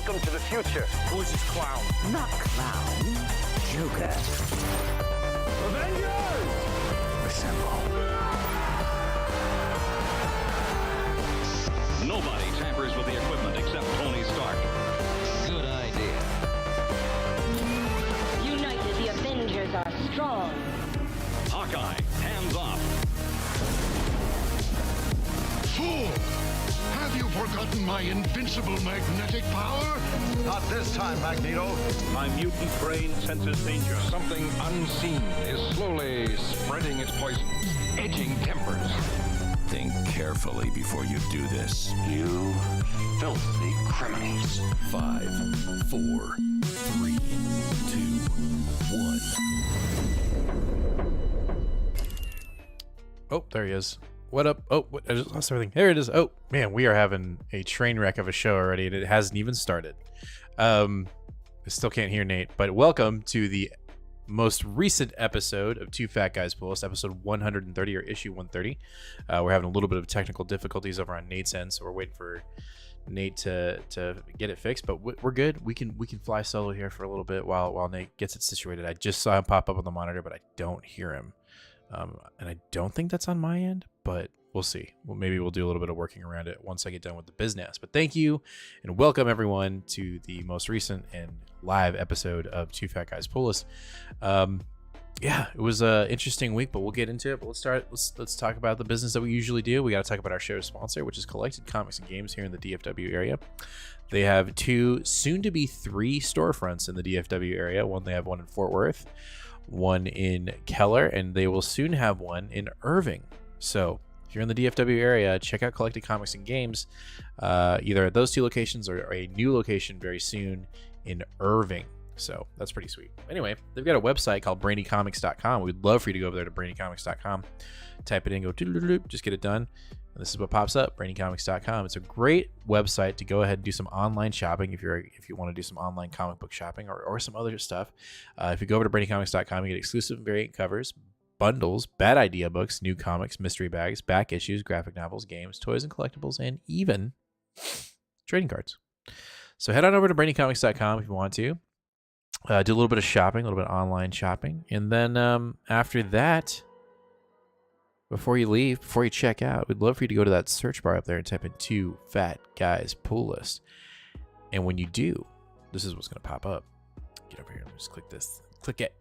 Welcome to the future. Gorgeous clown. Not clown. Joker. Avengers! Assemble. Nobody tampers with the equipment except Tony Stark. Good idea. United, the Avengers are strong. Hawkeye, hands off. Fool! Have you forgotten my invincible magnetic power? Not this time, Magneto. My mutant brain senses danger. Something unseen is slowly spreading its poison, edging tempers. Think carefully before you do this. You filthy criminals. 5, 4, 3, 2, 1. Oh, there he is. What up? Oh, what, I just lost everything. There it is. Oh, man, we are having a train wreck of a show already, and it hasn't even started. I still can't hear Nate, but welcome to the most recent episode of Two Fat Guys Pull List, episode 130 or issue 130. We're having a little bit of technical difficulties over on Nate's end, so we're waiting for Nate to get it fixed, but we're good. We can fly solo here for a little bit while Nate gets it situated. I just saw him pop up on the monitor, but I don't hear him. And I don't think that's on my end, but we'll see. Well, maybe we'll do a little bit of working around it once I get done with the business. But thank you and welcome everyone to the most recent and live episode of Two Fat Guys Pull List. Yeah, it was an interesting week, but we'll get into it. But let's talk about the business that we usually do. We got to talk about our show sponsor, which is Collected Comics and Games here in the DFW area. They have 2, soon to be 3 storefronts in the DFW area. They have one in Fort Worth, one in Keller, and they will soon have one in Irving. So if you're in the DFW area, check out Collected Comics and Games, either at those 2 locations or a new location very soon in Irving. So that's pretty sweet. Anyway, they've got a website called brainycomics.com. We'd love for you to go over there to brainycomics.com, type it in, go just get it done. And this is what pops up, brainycomics.com. It's a great website to go ahead and do some online shopping if you want to do some online comic book shopping or some other stuff. If you go over to brainycomics.com, you get exclusive variant covers, bundles, bad idea books, new comics, mystery bags, back issues, graphic novels, games, toys and collectibles, and even trading cards. So head on over to brainycomics.com if you want to. Do a little bit of shopping, a little bit of online shopping. And then after that, before you leave, before you check out, we'd love for you to go to that search bar up there and type in Two Fat Guys Pull List. And when you do, this is what's going to pop up. Get over here and just click this. Click it.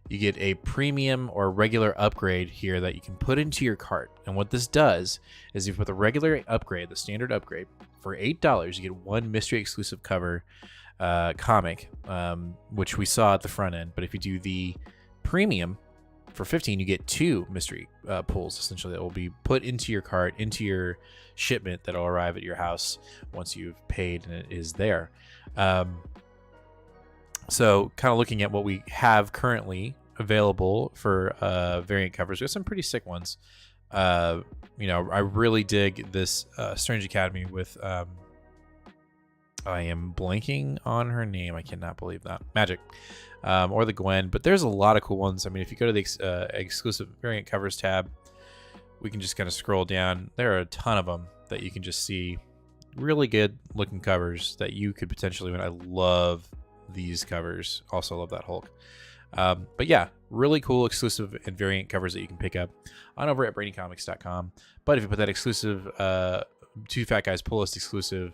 You get a premium or regular upgrade here that you can put into your cart. And what this does is if you put the regular upgrade, the standard upgrade, for $8, you get 1 mystery exclusive cover comic, which we saw at the front end. But if you do the premium for $15, you get 2 mystery pulls essentially that will be put into your cart, into your shipment that'll arrive at your house once you've paid and it is there. So kind of looking at what we have currently available for variant covers, we have some pretty sick ones. I really dig this Strange Academy with I am blanking on her name. I cannot believe that. Magic. Or the Gwen. But there's a lot of cool ones. I mean, if you go to the exclusive variant covers tab, we can just kind of scroll down. There are a ton of them that you can just see. Really good looking covers that you could potentially win. I love these covers. Also love that Hulk. But yeah, really cool exclusive and variant covers that you can pick up on over at brainycomics.com. But if you put that exclusive Two Fat Guys Pull List exclusive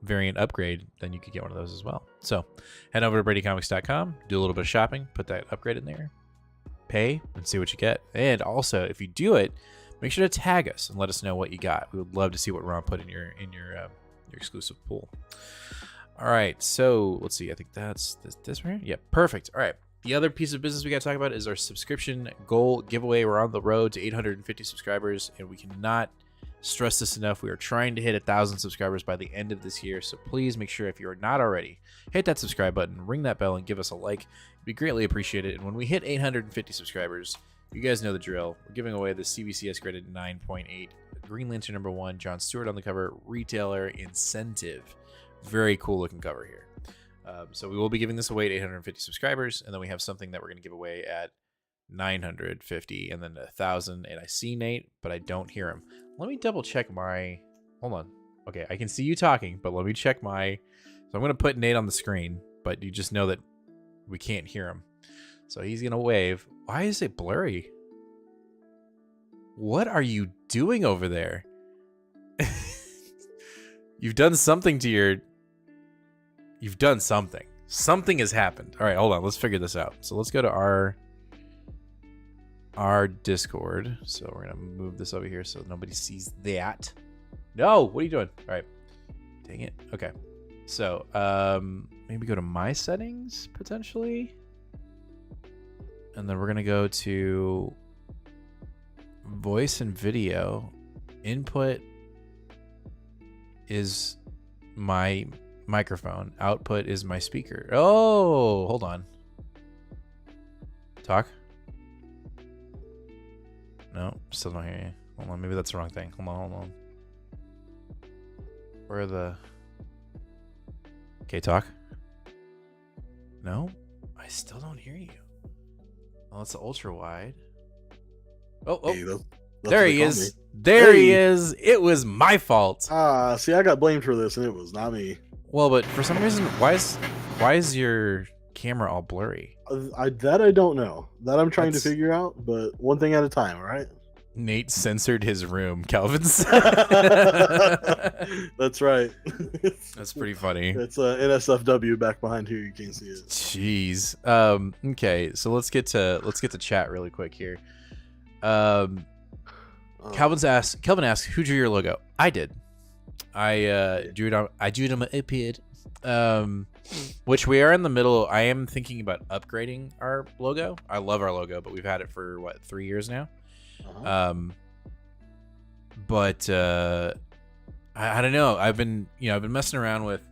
variant upgrade, then you could get one of those as well. So head over to bradycomics.com, do a little bit of shopping, put that upgrade in there, pay, and see what you get. And also, if you do it, make sure to tag us and let us know what you got. We would love to see what Ron put in your exclusive pool. All right, so let's see. I think that's this right here. Yeah, perfect. All right. The other piece of business we got to talk about is our subscription goal giveaway. We're on the road to 850 subscribers, and we cannot stress this enough. We are trying to hit 1,000 subscribers by the end of this year, so please make sure if you are not already, hit that subscribe button, ring that bell, and give us a like. It'd be greatly appreciated. And when we hit 850 subscribers, you guys know the drill. We're giving away the CBCS graded 9.8 Green Lantern #1, John Stewart on the cover, retailer incentive. Very cool looking cover here. So we will be giving this away at 850 subscribers, and then we have something that we're going to give away at 950 and then 1,000. And I see Nate, but I don't hear him. Let me double check my. Hold on. Okay, I can see you talking, but let me check my... So I'm going to put Nate on the screen, but you just know that we can't hear him. So he's going to wave. Why is it blurry? What are you doing over there? You've done something to your... You've done something. Something has happened. All right, hold on. Let's figure this out. So let's go to our Discord. So we're going to move this over here so nobody sees that. No, what are you doing? All right. Dang it. Okay. So maybe go to my settings, potentially. And then we're going to go to voice and video. Input is my microphone. Output is my speaker. Oh, hold on. Talk. No, still don't hear you. Hold on, maybe that's the wrong thing. Hold on. Where are the... Okay, talk. No, I still don't hear you. Oh, it's the ultra wide. Oh, Hey, that's there what he they call is. me. There he Hey. is. It was my fault. See, I got blamed for this, and it was not me. Well, but for some reason, why is your camera all blurry? I don't know. That I'm trying That's- to figure out, but one thing at a time, all right? Nate censored his room, Calvin said. That's right. That's pretty funny. It's NSFW back behind here. You can't see it. Jeez. Okay, so let's get to chat really quick here. Calvin asked, who drew your logo? I did. I drew it on my iPad. Which we are in the middle. I am thinking about upgrading our logo. I love our logo, but we've had it for 3 years now. But I don't know. I've been messing around with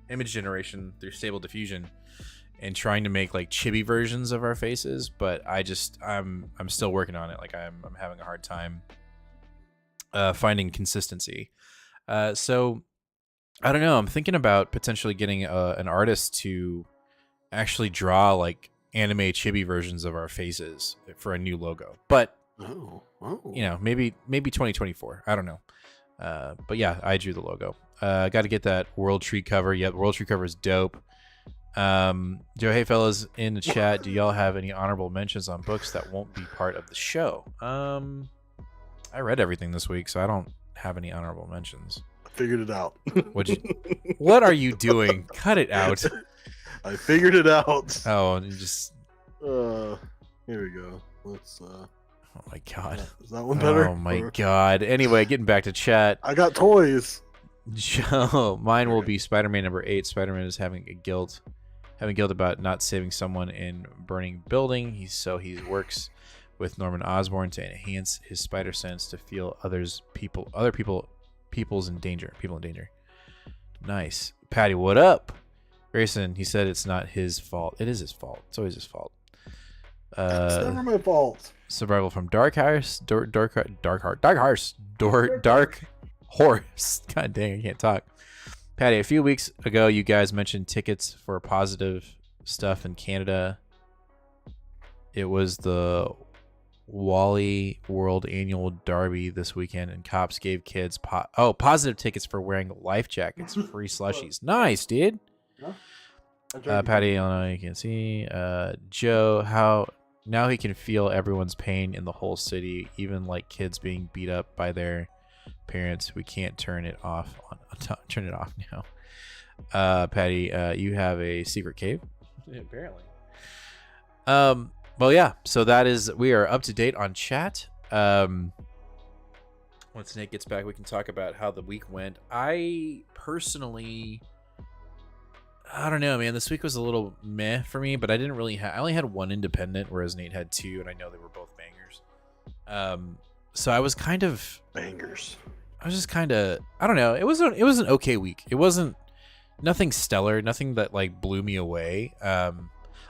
image generation through Stable Diffusion and trying to make like chibi versions of our faces, but I'm still working on it. Like I'm having a hard time finding consistency. So I don't know. I'm thinking about potentially getting an artist to actually draw like anime chibi versions of our faces for a new logo. But maybe 2024. I don't know. But yeah, I drew the logo. Got to get that World Tree cover. Yep, World Tree cover is dope. Joe, hey fellas in the chat, do y'all have any honorable mentions on books that won't be part of the show? I read everything this week, so I don't have any honorable mentions. I figured it out. What are you doing? Cut it out. I figured it out. Oh, and just here we go. Let's oh my god. Is that one better? Oh my god. Anyway, getting back to chat. I got toys. Joe, mine will be Spider-Man number 8. Spider-Man is having guilt about not saving someone in burning building. He works with Norman Osborn to enhance his spider sense to feel people's in danger. People in danger. Nice. Patty, what up? Grayson, he said it's not his fault. It is his fault. It's always his fault. It's never my fault. Survival from Dark Horse. God dang, I can't talk. Patty, a few weeks ago, you guys mentioned tickets for positive stuff in Canada. It was the Wally World Annual Derby this weekend, and cops gave kids positive tickets for wearing life jackets, free slushies. Nice, dude. Patty, Illinois, you can see. Joe, how now he can feel everyone's pain in the whole city, even like kids being beat up by their parents. We can't turn it off now. Patty, you have a secret cave? Apparently. Well, yeah, so we are up to date on chat. Once Nate gets back, we can talk about how the week went. I personally, I don't know, man. This week was a little meh for me, but I didn't really I only had one independent, whereas Nate had 2, and I know they were both bangers. So I was kind of bangers. I was just kind of, I don't know. It was an okay week. It wasn't nothing stellar, nothing that like blew me away. A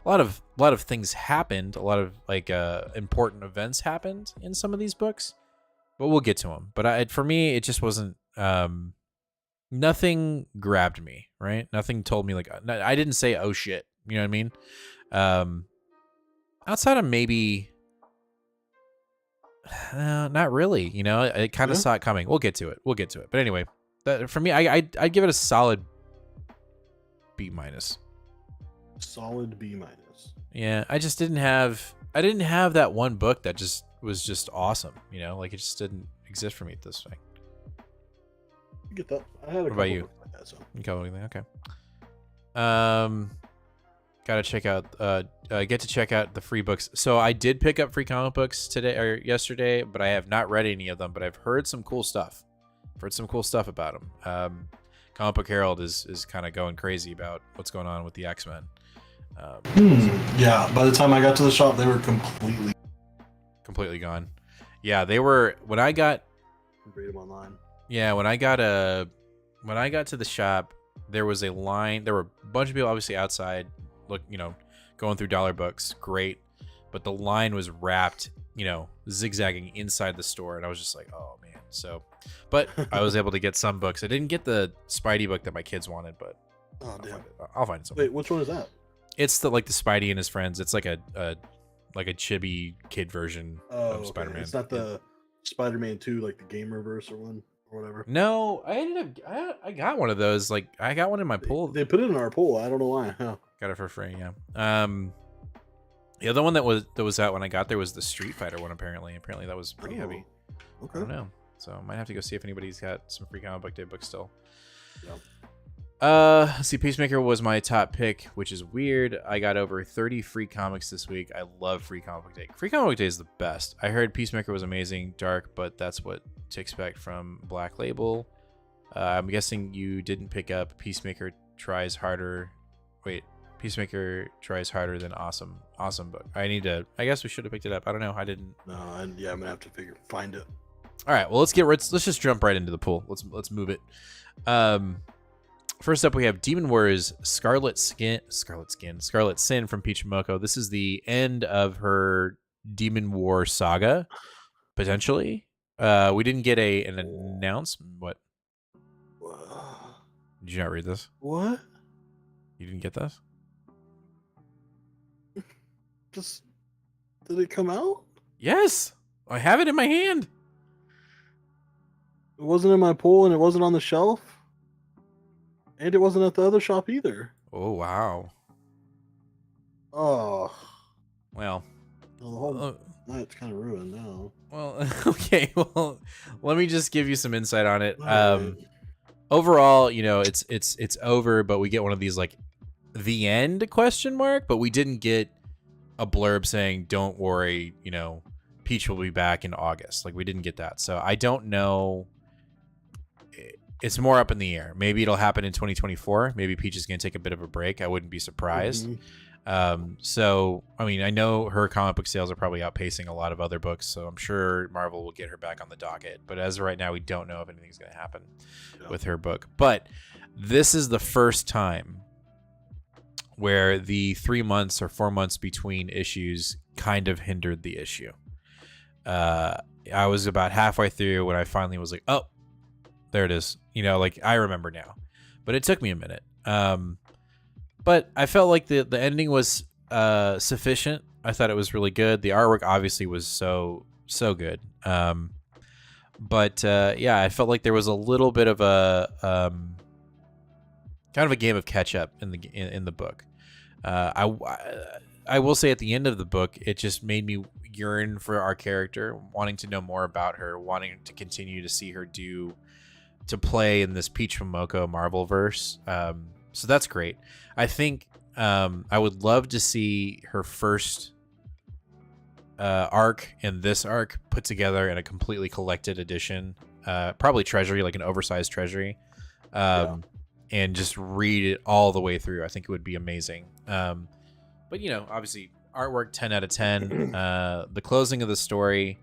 lot of things happened. A lot of like important events happened in some of these books, but we'll get to them. But for me, it just wasn't. Nothing grabbed me. Right? Nothing told me like I didn't say oh shit. You know what I mean? Outside of maybe. Not really. You know, I kind of saw it coming. We'll get to it. But anyway, That for me, I'd give it a solid B minus. Solid B minus. Yeah, I didn't have that one book that just was just awesome. You know, like it just didn't exist for me at this thing. You get that? I had a What about you? books like that, so. You got anything? Okay. Gotta check out. Get to check out the free books. So I did pick up free comic books today or yesterday, but I have not read any of them. But I've heard some cool stuff. I've heard some cool stuff about them. Comic Book Herald is kind of going crazy about what's going on with the X-Men. Yeah, by the time I got to the shop, they were completely gone. Yeah, they were when I got. Read them online. Yeah, when I got to the shop, there was a line. There were a bunch of people obviously outside, going through dollar books. Great, but the line was wrapped, zigzagging inside the store, and I was just like, oh man. So, but I was able to get some books. I didn't get the Spidey book that my kids wanted, but I'll find something. Wait, which one is that? It's the Spidey and his friends. It's like a chibi kid version of Spider-Man. It's not the Spider-Man 2, like the Gamerverse one or whatever. No, I got one of those. Like I got one in my pool. They put it in our pool. I don't know why. Huh. Got it for free. Yeah. The other one that was out when I got there was the Street Fighter one. Apparently that was pretty heavy. Okay. I don't know. So I might have to go see if anybody's got some free comic book day books still. Yeah. Let's see, Peacemaker was my top pick, which is weird. I got over 30 free comics this week. I love free comic book day. Free comic book day is the best. I heard Peacemaker was amazing, dark, but that's what to expect from Black Label. I'm guessing you didn't pick up Peacemaker Tries Harder. Wait, Peacemaker Tries Harder Than Awesome. Awesome book. I guess we should have picked it up. I don't know. I didn't. No, I'm gonna have to find it. All right. Well, let's just jump right into the pool. Let's move it. First up, we have Demon Warriors Scarlet Sin from Peach Momoko. This is the end of her Demon War saga, potentially. We didn't get an announcement. What? Did you not read this? What? You didn't get this? Did it come out? Yes, I have it in my hand. It wasn't in my pool, and it wasn't on the shelf. And it wasn't at the other shop either. Oh, wow. Oh. Well. The whole night's kind of ruined now. Well, okay. Well, let me just give you some insight on it. Overall, it's over, but we get one of these like the end ? But we didn't get a blurb saying, don't worry, Peach will be back in August. Like we didn't get that. So I don't know. It's more up in the air. Maybe it'll happen in 2024. Maybe Peach is going to take a bit of a break. I wouldn't be surprised. So, I mean, I know her comic book sales are probably outpacing a lot of other books, so I'm sure Marvel will get her back on the docket. But as of right now, we don't know if anything's going to happen with her book. But this is the first time where the 3 months or 4 months between issues kind of hindered the issue. I was about halfway through when I finally was like, oh, there it is. I remember now. But it took me a minute. But I felt like the ending was sufficient. I thought it was really good. The artwork obviously was so good. But I felt like there was a little bit of a kind of a game of catch up in the book. I will say at the end of the book, it just made me yearn for our character, wanting to know more about her, wanting to continue to see her to play in this Peach Momoko Marvel verse. So that's great. I think I would love to see her first arc and this arc put together in a completely collected edition, probably Treasury, like an oversized Treasury, and just read it all the way through. I think it would be amazing. But obviously artwork 10 out of 10. The closing of the story.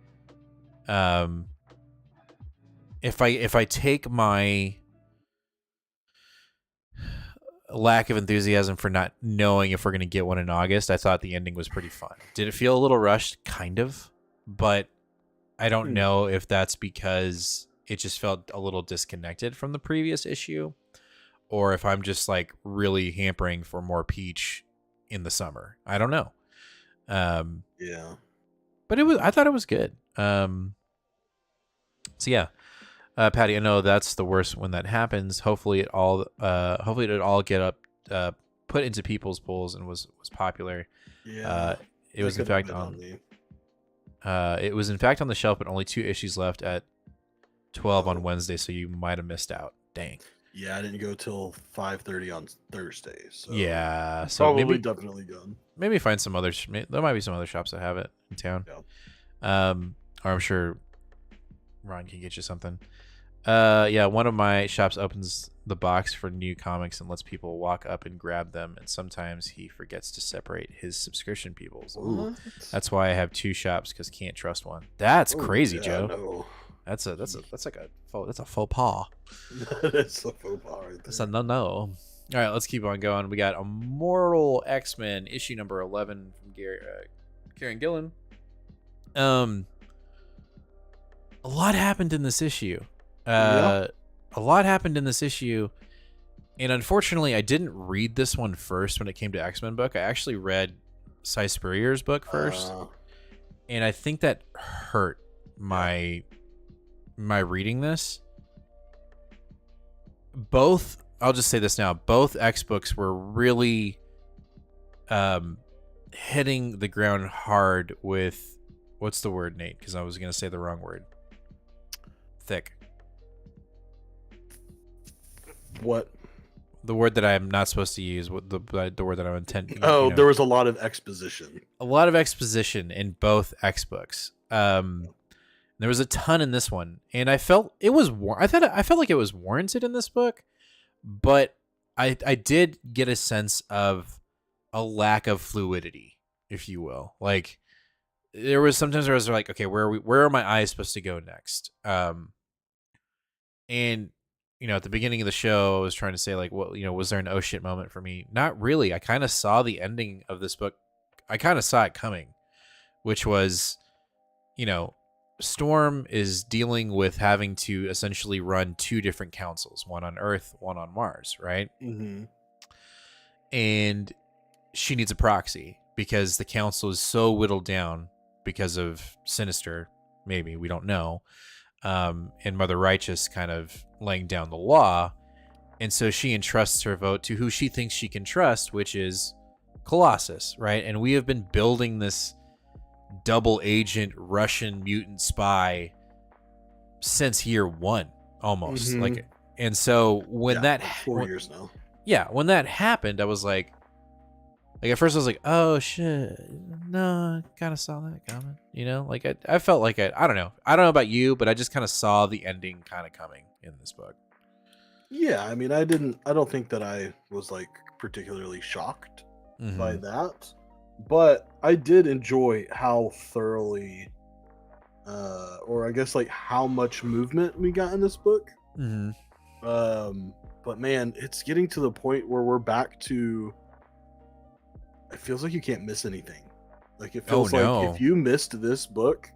If I take my lack of enthusiasm for not knowing if we're going to get one in August, I thought the ending was pretty fun. Did it feel a little rushed? Kind of. But I don't know if that's because it just felt a little disconnected from the previous issue, or if I'm just like really hampering for more Peach in the summer. I don't know. Yeah. But I thought it was good. So yeah. Patty, I know that's the worst when that happens. Hopefully it all get up put into people's pools and was popular. Yeah. It was in fact on the shelf, but only 2 issues left at 12 on Wednesday, so you might have missed out. Dang. Yeah, I didn't go till 5:30 on Thursday. So yeah, so probably maybe definitely gone. Maybe find some other. There might be some other shops that have it in town. Yeah. Or I'm sure Ron can get you something. Yeah, one of my shops opens the box for new comics and lets people walk up and grab them, and sometimes he forgets to separate his subscription peoples. Ooh. That's why I have 2 shops, because can't trust one. That's crazy, Joe. No. That's a faux pas. That's a faux pas right there. That's a no. All right, let's keep on going. We got Immortal X-Men issue number 11 from Kieran Gillen. A lot happened in this issue. A lot happened in this issue, and unfortunately, I didn't read this one first when it came to X-Men book. I actually read Cy Spurrier's book first, and I think that hurt my reading this. Both, I'll just say this now, both X books were really hitting the ground hard with, what's the word, Nate? Because I was going to say the wrong word. Thick. What? The word that I am not supposed to use, the word that I'm intending. Oh, there was a lot of exposition. A lot of exposition in both X books. There was a ton in this one, and I felt it was. I felt like it was warranted in this book, but I did get a sense of a lack of fluidity, if you will. Like, there was sometimes where I was like, okay, where are my eyes supposed to go next? And at the beginning of the show, I was trying to say, like, what, was there an oh shit moment for me? Not really. I kind of saw the ending of this book. I kind of saw it coming, which was, Storm is dealing with having to essentially run 2 different councils, one on Earth, one on Mars, right? Mm-hmm. And she needs a proxy because the council is so whittled down because of Sinister, maybe, we don't know, and Mother Righteous kind of laying down the law, and so she entrusts her vote to who she thinks she can trust, which is Colossus, right? And we have been building this double agent Russian mutant spy since year 1 almost. Mm-hmm. Like, and so when that 4 years now. Yeah, when that happened, I was like at first I was like, oh shit, no, I kind of saw that coming, like I felt like I don't know about you, but I just kind of saw the ending kind of coming in this book. Yeah, I mean, I don't think that I was like particularly shocked by that. But I did enjoy how thoroughly, or I guess like how much movement we got in this book. Mm-hmm. But man, it's getting to the point where we're back to. It feels like you can't miss anything. Like it feels like if you missed this book,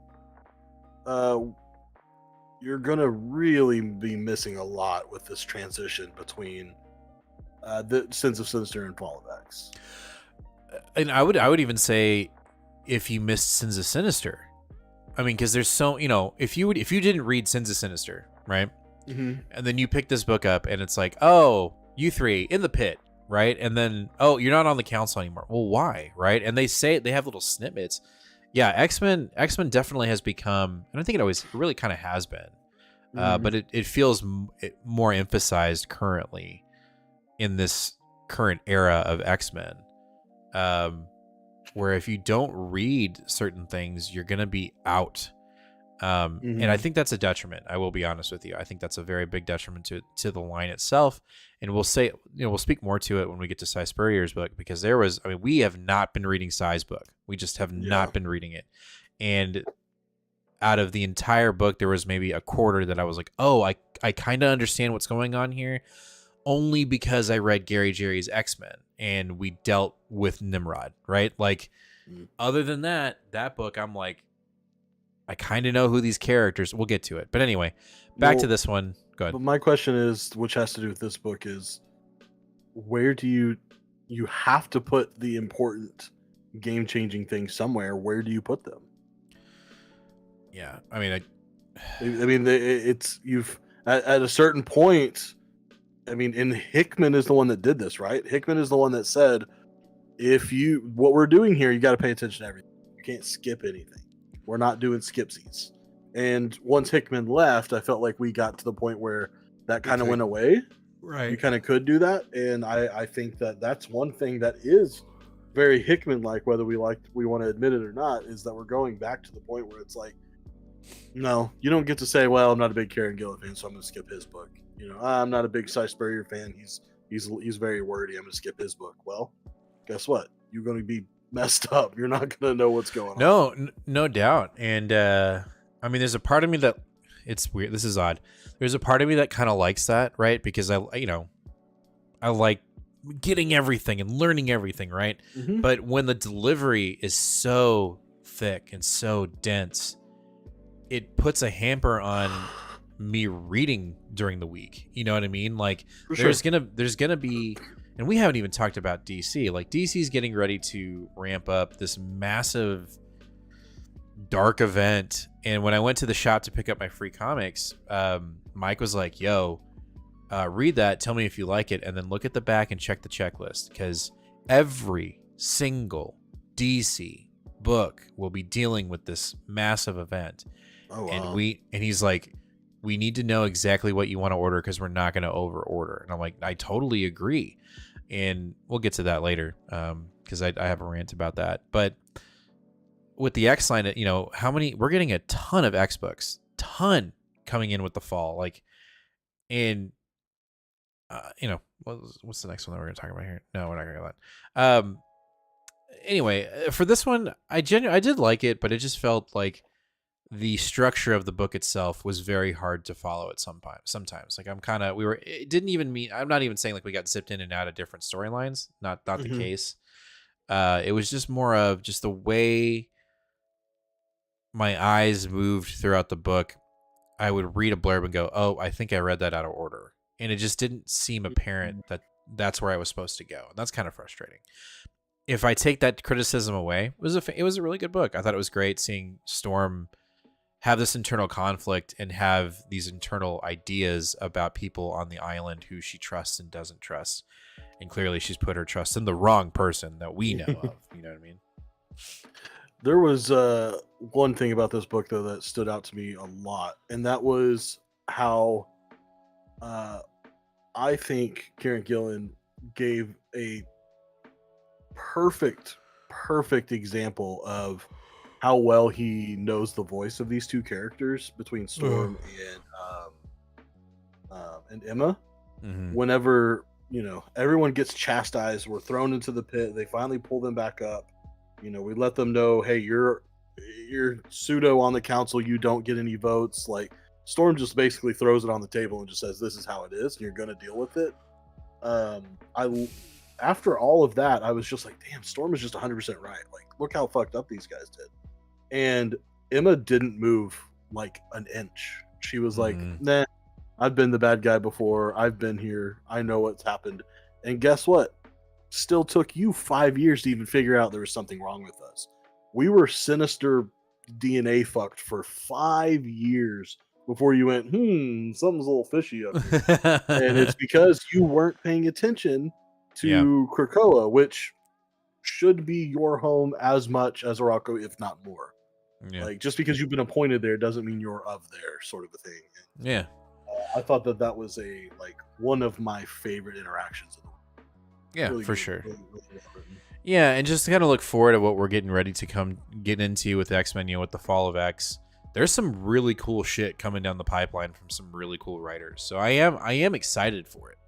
you're gonna really be missing a lot with this transition between the Sins of Sinister and Fall of X. And I would even say if you missed Sins of Sinister, I mean, because there's so, if you didn't read Sins of Sinister, right, and then you pick this book up and it's like, oh, you 3 in the pit, right, and then oh, you're not on the council anymore. Well, why, right? And they have little snippets. Yeah, X-Men definitely has become, and I think it really kind of has been, but it feels more emphasized currently in this current era of X-Men. Where if you don't read certain things, you're gonna be out, and I think that's a detriment. I will be honest with you. I think that's a very big detriment to the line itself. And we'll say, we'll speak more to it when we get to Cy Spurrier's book, because we have not been reading Cy's book. We just have not been reading it. And out of the entire book, there was maybe a quarter that I was like, oh, I kind of understand what's going on here, only because I read Gary Jerry's X-Men and we dealt with Nimrod, right? Like, other than that book, I'm like, I kind of know who these characters. We'll get to it, but anyway, back to this one. Go ahead. But my question is, which has to do with this book, is where do you have to put the important game-changing things somewhere? Where do you put them? Yeah, I mean, it's at a certain point, I mean, and Hickman is the one that did this, right? Hickman is the one that said, what we're doing here, you got to pay attention to everything. You can't skip anything. We're not doing skipsies. And once Hickman left, I felt like we got to the point where that kind of went away. Right. You kind of could do that. And I think that that's one thing that is very Hickman-like, whether we want to admit it or not, is that we're going back to the point where it's like, no, you don't get to say, well, I'm not a big Kieran Gillen fan, so I'm going to skip his book. You know, I'm not a big Cy Spurrier fan. He's very wordy. I'm going to skip his book. Well, guess what? You're going to be messed up. You're not going to know what's going on. No doubt. And I mean, there's a part of me that it's weird. This is odd. There's a part of me that kind of likes that, right? Because I like getting everything and learning everything, right? Mm-hmm. But when the delivery is so thick and so dense, it puts a hamper on me reading during the week. You know what I mean? Like there's gonna be, and we haven't even talked about DC. Like DC's getting ready to ramp up this massive dark event. And when I went to the shop to pick up my free comics, Mike was like, yo, read that, tell me if you like it, and then look at the back and check the checklist, because every single DC book will be dealing with this massive event. Oh, wow. And he's like, we need to know exactly what you want to order, because we're not going to over order. And I'm like, I totally agree. And we'll get to that later, because I have a rant about that. But with the X line, you know, we're getting a ton of X books, coming in with the fall. Like, and you know, what's the next one that we're going to talk about here? No, we're not going to go that. Anyway, for this one, I did like it, but it just felt like the structure of the book itself was very hard to follow at sometimes. Like it didn't even mean, I'm not even saying like we got zipped in and out of different storylines. Not the case. It was just more of just the way my eyes moved throughout the book. I would read a blurb and go, oh, I think I read that out of order. And it just didn't seem apparent that that's where I was supposed to go. And that's kind of frustrating. If I take that criticism away, it was a really good book. I thought it was great seeing Storm have this internal conflict and have these internal ideas about people on the island who she trusts and doesn't trust. And clearly she's put her trust in the wrong person that we know of. You know what I mean? There was one thing about this book, though, that stood out to me a lot. And that was how I think Kieran Gillen gave a perfect example of how well he knows the voice of these two characters between Storm and Emma. Mm-hmm. Whenever, you know, everyone gets chastised, we're thrown into the pit, they finally pull them back up. You know, we let them know, hey, you're pseudo on the council, you don't get any votes. Like, Storm just basically throws it on the table and just says, this is how it is, and you're going to deal with it. After all of that, I was just like, damn, Storm is just 100% right. Like, look how fucked up these guys did. And Emma didn't move like an inch. She was like, nah, I've been the bad guy before. I've been here. I know what's happened. And guess what? Still took you 5 years to even figure out there was something wrong with us. We were sinister DNA fucked for 5 years before you went, something's a little fishy up here. And it's because you weren't paying attention to Krakoa, which should be your home as much as Morocco, if not more. Yeah. Like, just because you've been appointed there doesn't mean you're of there, sort of a thing. Yeah. I thought that was one of my favorite interactions of the week. Yeah, really for good, sure. really well written. Yeah, and just to kind of look forward to what we're getting ready to get into with X-Men, you know, with the fall of X. There's some really cool shit coming down the pipeline from some really cool writers. So I am excited for it.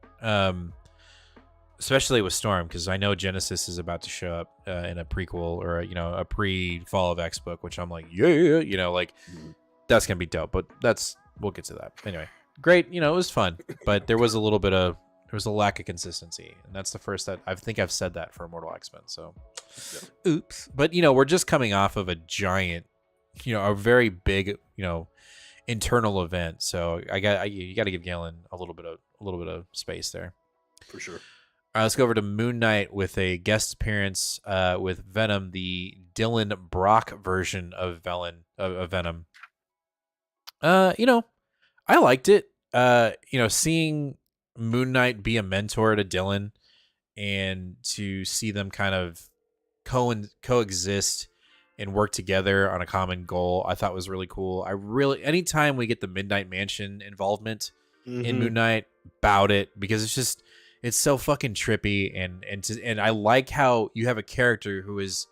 Especially with Storm, because I know Genesis is about to show up in a prequel or a pre-Fall of X book, which I'm like, that's gonna be dope. But we'll get to that anyway. Great, it was fun, but there was a lack of consistency, and that's the first that I think I've said that for Immortal X-Men. So, oops. But we're just coming off of a giant, a very big, internal event. So you got to give Galen a little bit of space there, for sure. All right, let's go over to Moon Knight with a guest appearance with Venom, the Dylan Brock version of Venom. I liked it. seeing Moon Knight be a mentor to Dylan and to see them kind of coexist and work together on a common goal, I thought was really cool. Anytime we get the Midnight Mansion involvement in Moon Knight, about it, because it's so fucking trippy, and I like how you have a character who is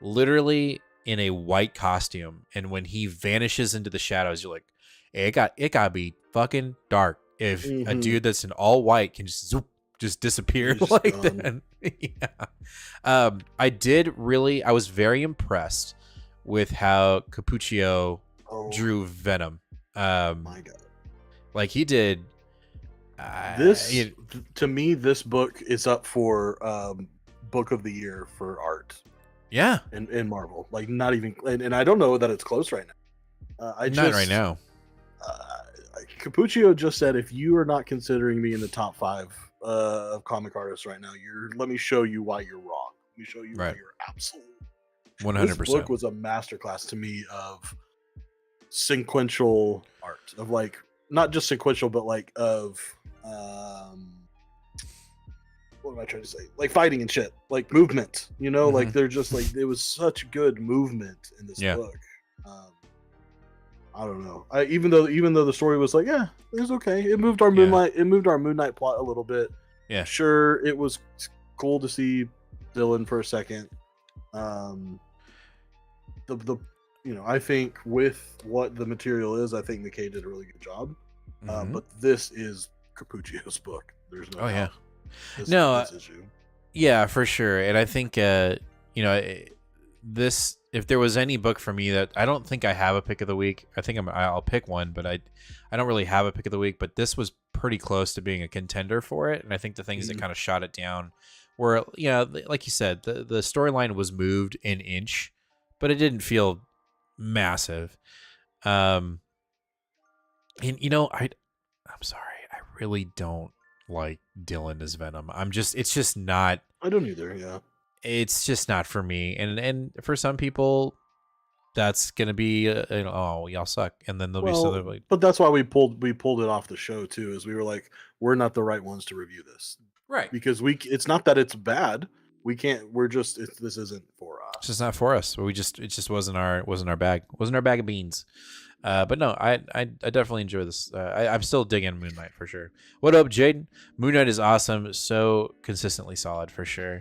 literally in a white costume, and when he vanishes into the shadows, you're like, hey, it gotta be fucking dark if a dude that's in all white can just disappear like that. Yeah. I was very impressed with how Cappuccio drew Venom. My God. Like he did. To me, this book is up for book of the year for art. Yeah. In Marvel. Like not even, and I don't know that it's close right now. Not right now. Cappuccio just said, if you are not considering me in the top 5 of comic artists right now, let me show you why you're wrong. Let me show you why you're absolutely 100%. This book was a masterclass to me of sequential art, of like not just sequential, but like of what am I trying to say? Like fighting and shit, like movement. Like they're just like, it was such good movement in this book. I don't know. Even though the story was like, yeah, it was okay. It moved our Moon Knight plot a little bit. Yeah, sure. It was cool to see Dylan for a second. I think with what the material is, I think McKay did a really good job. But this is Cappuccio's book. There's no. Oh yeah. This issue. Yeah, for sure. And I think this, if there was any book for me that I don't think I have a pick of the week, I think I'll pick one, but I don't really have a pick of the week, but this was pretty close to being a contender for it. And I think the things that kind of shot it down were, like you said, the storyline was moved an inch, but it didn't feel massive. And I'm sorry, I really don't like Dylan as Venom. It's just not. I don't either. Yeah. It's just not for me, and for some people, that's gonna be oh, y'all suck, and then there'll be some other like. But that's why we pulled it off the show too, is we were like, we're not the right ones to review this, right? Because it's not that it's bad. We can't. This isn't for us. It's just not for us. It just wasn't our bag. Wasn't our bag of beans. But no, I definitely enjoy this. I'm still digging Moon Knight for sure. What up, Jaden? Moon Knight is awesome. So consistently solid for sure.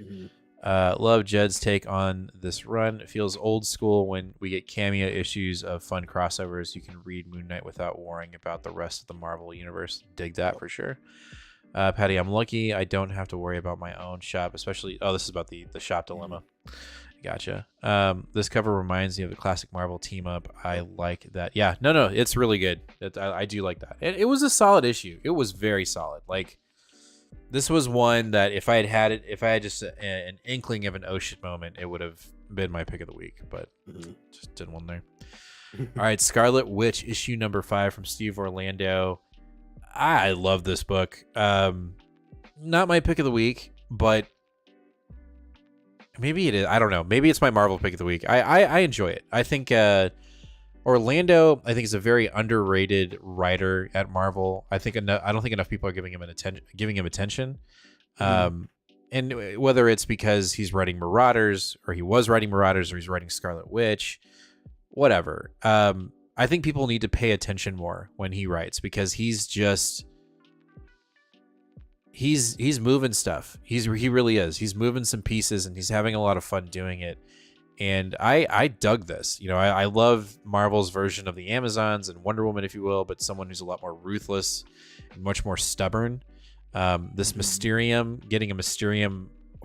Love Jed's take on this run. It feels old school when we get cameo issues of fun crossovers. You can read Moon Knight without worrying about the rest of the Marvel universe. Dig that for sure. Patty, I'm lucky I don't have to worry about my own shop, especially. Oh, this is about the shop dilemma. Gotcha. This cover reminds me of the classic Marvel team up. I like that. Yeah, no, it's really good. I do like that. It was a solid issue. It was very solid. Like, this was one that if I had just an inkling of an ocean moment, it would have been my pick of the week, but just didn't want there. All right, Scarlet Witch, issue number 5 from Steve Orlando. I love this book. Not my pick of the week, but maybe it is. I don't know. Maybe it's my Marvel pick of the week. I enjoy it. I think Orlando, I think, is a very underrated writer at Marvel. I don't think enough people are giving him attention. And whether it's because he's writing Marauders, or he was writing Marauders, or he's writing Scarlet Witch, whatever. I think people need to pay attention more when he writes, because he's moving stuff. He really is. He's moving some pieces, and he's having a lot of fun doing it. And I dug this. I love Marvel's version of the Amazons and Wonder Woman, if you will, but someone who's a lot more ruthless and much more stubborn. This Mysterium, getting a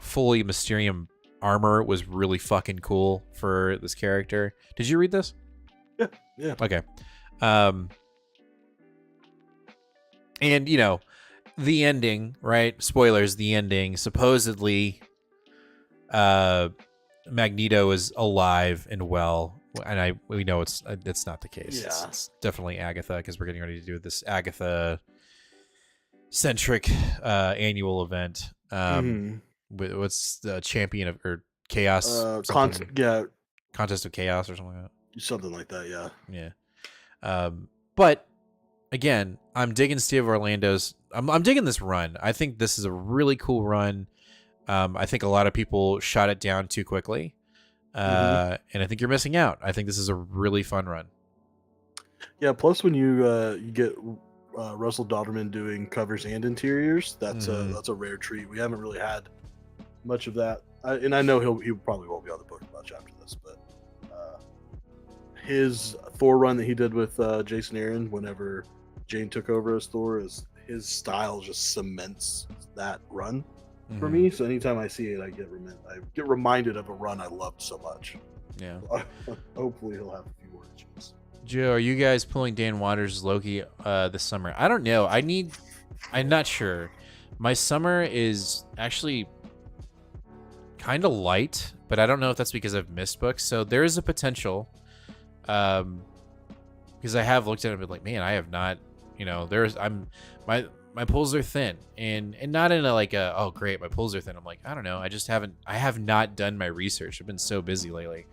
fully Mysterium armor was really fucking cool for this character. Did you read this? Yeah. Okay. And the ending, right? Spoilers, the ending. Supposedly, Magneto is alive and well, and we know it's not the case. Yeah. It's definitely Agatha, because we're getting ready to do this Agatha centric annual event. What's the champion of or chaos? Contest of Chaos or something like that. Something like that, yeah. Yeah. But again, I'm digging Steve Orlando's. I'm digging this run. I think this is a really cool run. I think a lot of people shot it down too quickly, and I think you're missing out. I think this is a really fun run. Yeah. Plus, when you get Russell Dodderman doing covers and interiors, that's a rare treat. We haven't really had much of that, and I know he probably won't be on the book much after this, but his Thor run that he did with Jason Aaron whenever Jane took over as Thor, is his style just cements that run for me. So anytime I see it, I get reminded of a run I loved so much. Yeah. Hopefully he'll have a few more issues. Joe, are you guys pulling Dan Waters' Loki this summer? I don't know. I'm not sure. My summer is actually kind of light, but I don't know if that's because I've missed books. So there is a potential, because I have looked at it and been like, man, I have not, my pulls are thin, and not in a like a, oh great, my pulls are thin. I'm like, I don't know. I have not done my research. I've been so busy lately.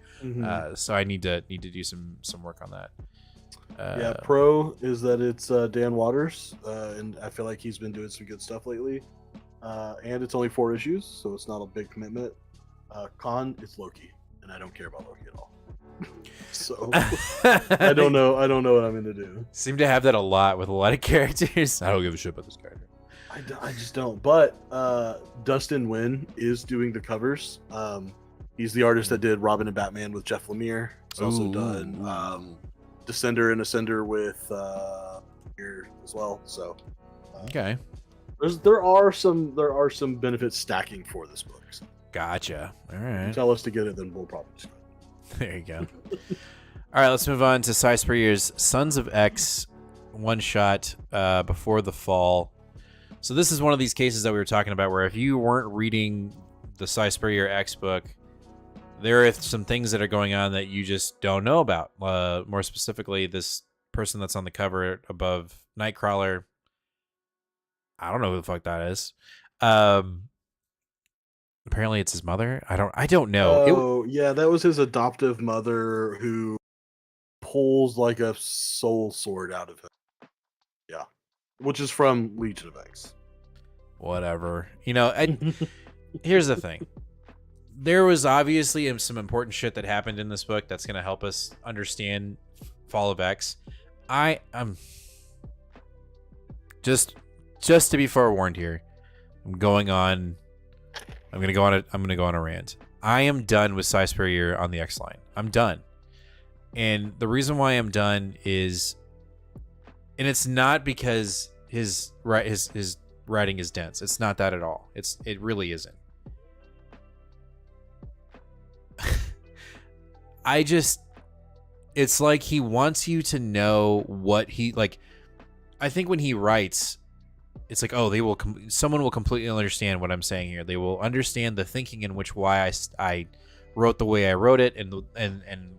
So I need to do some work on that. Yeah, pro is that it's Dan Waters, and I feel like he's been doing some good stuff lately. And it's only 4 issues, so it's not a big commitment. Con, it's Loki, and I don't care about Loki at all. So I don't know what I'm gonna do. Seem to have that a lot with a lot of characters. I don't give a shit about this character. I just don't. But Dustin Nguyen is doing the covers. He's the artist that did Robin and Batman with Jeff Lemire. He's also done Descender and Ascender with here as well. So okay, there are some benefits stacking for this book. So. Gotcha. All right. Tell us to get it, then we'll probably just... There you go. All right, let's move on to Cy Spurrier's Sons of X one shot before the fall. So this is one of these cases that we were talking about where if you weren't reading the Cy Spurrier X book, there are some things that are going on that you just don't know about. More specifically, this person that's on the cover above Nightcrawler. I don't know who the fuck that is. Apparently it's his mother. I don't know. Oh, yeah, that was his adoptive mother who pulls like a soul sword out of him. Yeah. Which is from Legion of X. Whatever. Here's the thing. There was obviously some important shit that happened in this book that's going to help us understand Fall of X. I'm just to be forewarned here. I'm going to go on a rant. I am done with Cy Spurrier on the X line. I'm done. And the reason why I'm done is, and it's not because his writing is dense. It's not that at all. It really isn't. It's like he wants you to know what he like. I think when he writes, it's like, oh, someone will completely understand what I'm saying here. They will understand the thinking in which why I wrote the way I wrote it, and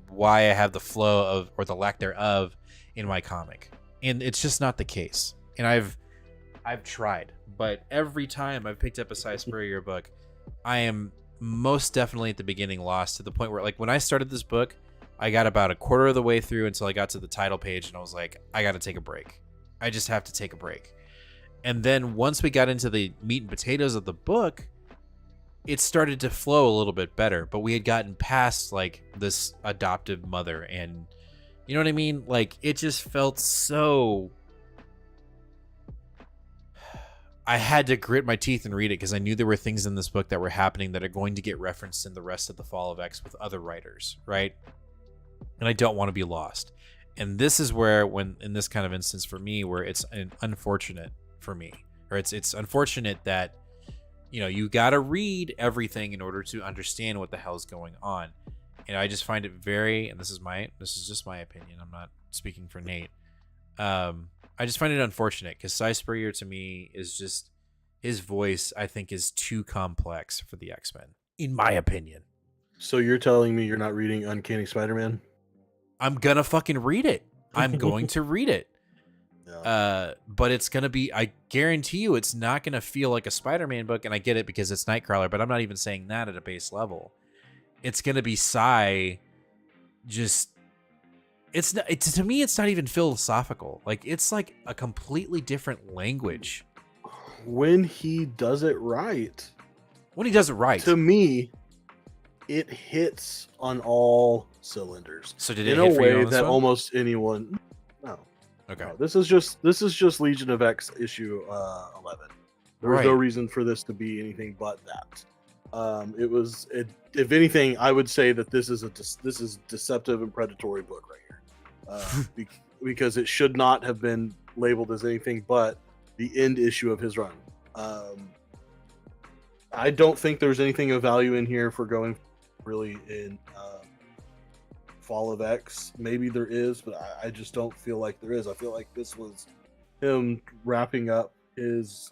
why I have the flow of, or the lack thereof, in my comic. And it's just not the case. And I've tried, but every time I've picked up a Cy Spurrier book, I am most definitely at the beginning lost, to the point where, like, when I started this book, I got about a quarter of the way through until I got to the title page, and I was like, I got to take a break. I just have to take a break. And then once we got into the meat and potatoes of the book, it started to flow a little bit better. But we had gotten past like this adoptive mother, and you know what I mean? Like, it just felt so... I had to grit my teeth and read it because I knew there were things in this book that were happening that are going to get referenced in the rest of the Fall of X with other writers, right? And I don't want to be lost. And this is where, when in this kind of instance for me, where it's unfortunate for me, or it's unfortunate that, you got to read everything in order to understand what the hell is going on. And I just find it very, and this is just my opinion, I'm not speaking for Nate. I just find it unfortunate because Cy Spurrier to me is just, his voice I think is too complex for the X-Men, in my opinion. So you're telling me you're not reading Uncanny Spider-Man? I'm gonna fucking read it. I'm going to read it. Yeah. But it's gonna be, I guarantee you, it's not gonna feel like a Spider-Man book, and I get it because it's Nightcrawler, but I'm not even saying that at a base level. It's gonna be Cy, just, It's not, it's to me it's not even philosophical. Like it's like a completely different language. When he does it right. When he does it right. To me, it hits on all cylinders. So did it in hit a for you way on this that one? almost anyone no. Okay. No, this is just Legion of X issue 11. There was no reason for this to be anything but that. If anything, I would say that this is deceptive and predatory book right here, because it should not have been labeled as anything but the end issue of his run. I don't think there's anything of value in here for going really in Fall of X. Maybe there is, but I just don't feel like there is. I feel like this was him wrapping up his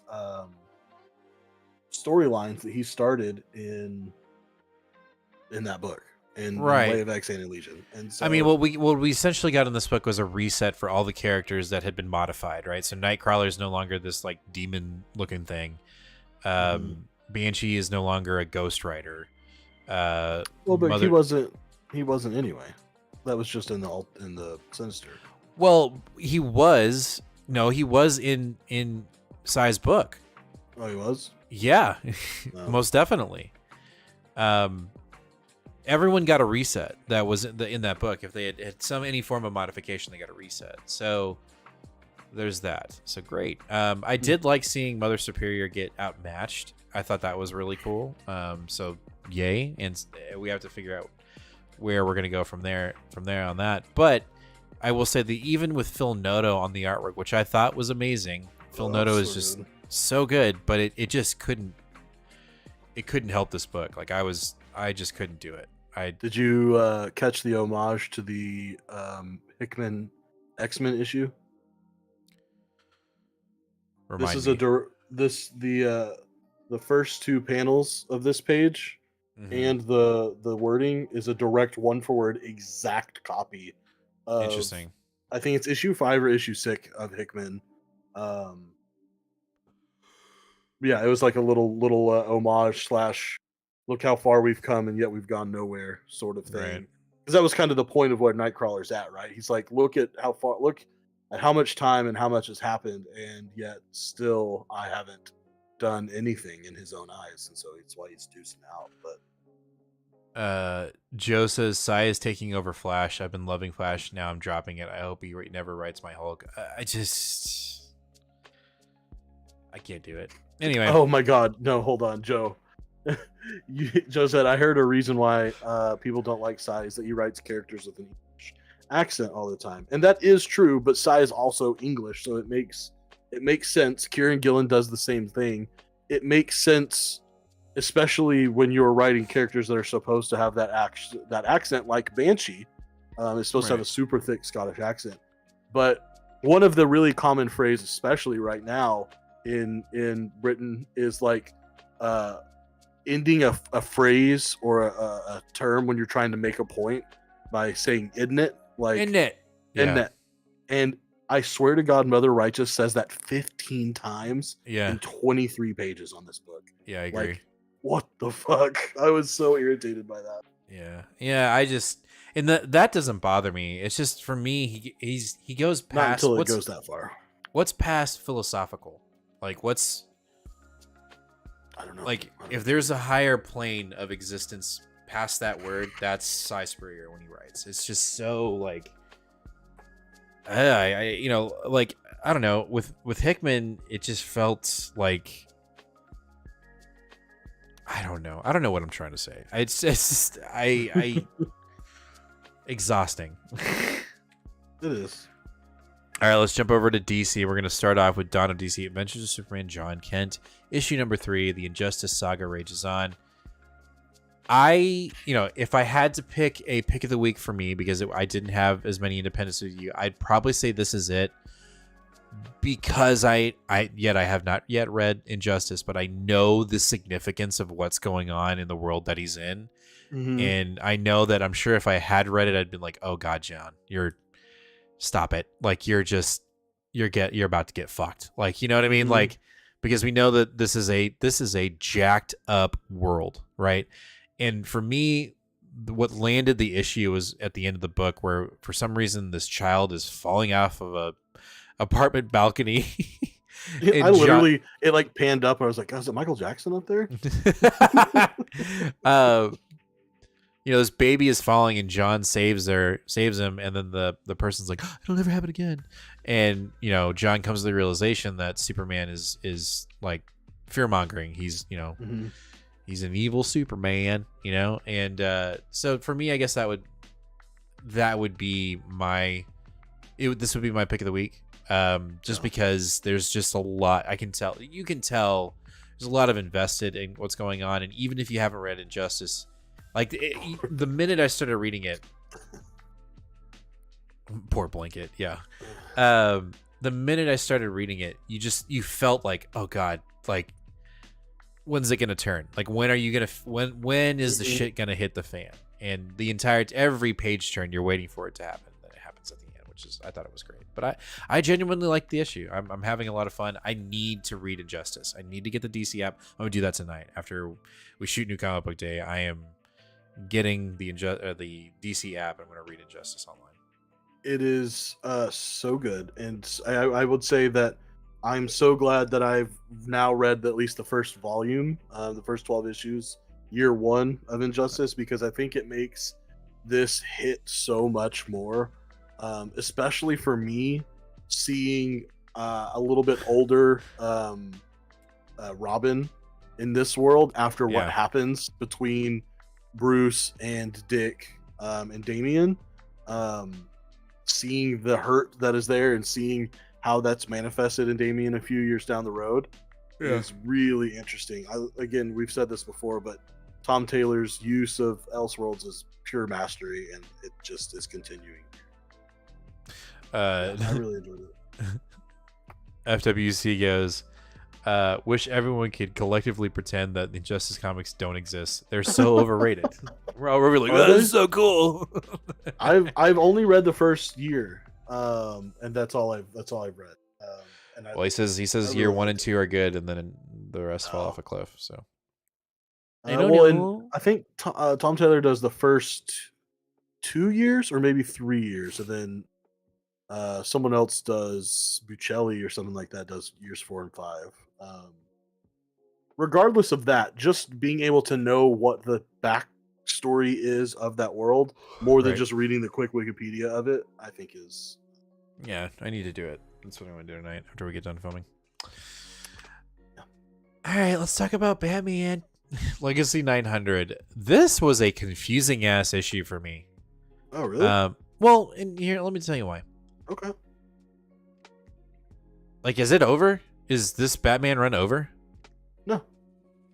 storylines that he started in that book in Way of X and in Legion. And so, I mean, what we essentially got in this book was a reset for all the characters that had been modified, right? So Nightcrawler is no longer this like demon looking thing. Banshee is no longer a Ghost Rider. But he wasn't anyway. That was just in the Sinister. Well, he was in Sai's book. Oh, he was? Yeah, No. most definitely. Everyone got a reset that was in that book. If they had any form of modification, they got a reset. So there's that. So great. I did like seeing Mother Superior get outmatched. I thought that was really cool. So yay, and we have to figure out where we're gonna go from there on that. But I will say that even with Phil Noto on the artwork, which I thought was amazing, Phil Noto is just so good, but it just couldn't help this book. Like I just couldn't do it. Did you catch the homage to the Hickman X-Men issue? The first two panels of this page and the wording is a direct one-for-word exact copy of, interesting. I think it's issue 5 or issue 6 of Hickman. Yeah, it was like a little homage / look how far we've come and yet we've gone nowhere sort of thing. Right. Because that was kind of the point of where Nightcrawler's at, right? He's like, look at how much time and how much has happened, and yet still I haven't done anything in his own eyes, and so it's why he's deucing out. But Joe says Sai is taking over Flash. I've been loving Flash. Now I'm dropping it. I hope he never writes my Hulk. I can't do it. Anyway. Oh my God, no, hold on, Joe. Joe said, I heard a reason why people don't like Sai is that he writes characters with an English accent all the time, and that is true. But Sai is also English, so it makes sense. Kieran Gillen does the same thing. It makes sense, especially when you're writing characters that are supposed to have that accent, like Banshee. It's supposed to have a super thick Scottish accent. But one of the really common phrases, especially right now in Britain, is like ending a phrase or a term when you're trying to make a point by saying "isn't it?" Like Isn't it? "Isn't it?" And I swear to God, Mother Righteous says that 15 times in 23 pages on this book. Yeah, I agree. Like, what the fuck? I was so irritated by that. Yeah. I just and that doesn't bother me. It's just for me, he goes past. Not until it goes that far. What's past philosophical? Like I don't know. Like if there's a higher plane of existence past that word, that's Sai Spurrier when he writes. It's just so like. I don't know, with Hickman it just felt like I don't know what I'm trying to say. It's just I exhausting. It is. All right, let's jump over to DC. We're going to start off with Dawn of DC Adventures of Superman, Jon Kent, issue number 3. The Injustice Saga rages on. If I had to pick a pick of the week for me, because I didn't have as many independents as you, I'd probably say this is it, because I have not yet read Injustice, but I know the significance of what's going on in the world that he's in, and I know that I'm sure if I had read it, I'd been like, oh God, John, stop it, like you're about to get fucked, like, you know what I mean, like, because we know that this is a jacked up world, right? And for me, what landed the issue was at the end of the book, where for some reason this child is falling off of a apartment balcony. I literally, it like panned up. I was like, oh, is it Michael Jackson up there? This baby is falling, and Jon saves him, and then the person's like, oh, it'll never happen again. And Jon comes to the realization that Superman is like fear mongering. He's he's an evil Superman, and so for me, I guess that would be this would be my pick of the week. Just because there's just a lot you can tell there's a lot of invested in what's going on, and even if you haven't read Injustice, like the minute I started reading it, poor blanket, yeah. The minute I started reading it, you felt like, oh god, like when's it gonna turn? Like when are you gonna when is the shit gonna hit the fan? And every page turn, you're waiting for it to happen. Then it happens at the end, which is I thought it was great. But I genuinely like the issue. I'm having a lot of fun. I need to read Injustice. I need to get the DC app. I'm gonna do that tonight after we shoot New Comic Book Day. I am getting the DC app. I'm gonna read Injustice online. It is so good, and I would say that I'm so glad that I've now read at least the first volume, the first 12 issues, year one of Injustice, because I think it makes this hit so much more. Especially for me, seeing a little bit older Robin in this world after what happens between Bruce and Dick and Damian, seeing the hurt that is there and seeing how that's manifested in Damian a few years down the road is really interesting. Again, we've said this before, but Tom Taylor's use of Elseworlds is pure mastery, and it just is continuing. I really enjoyed it. FWC goes, wish everyone could collectively pretend that the Injustice comics don't exist. They're so overrated. We're really like, this is so cool. I've only read the first year, and that's all I've read. He says year 1 and 2 are good, and then the rest fall off a cliff. So I think Tom Taylor does the first 2 years or maybe 3 years, and then someone else does Buccelli or something like that, does years 4 and 5. Regardless of that, just being able to know what the backstory is of that world more than just reading the quick Wikipedia of it, I think is. Yeah, I need to do it. That's what I'm going to do tonight after we get done filming. Yeah. All right, let's talk about Batman Legacy 900. This was a confusing ass issue for me. Oh, really? Well, and here, let me tell you why. Okay. Like, is it over? Is this Batman run over? No.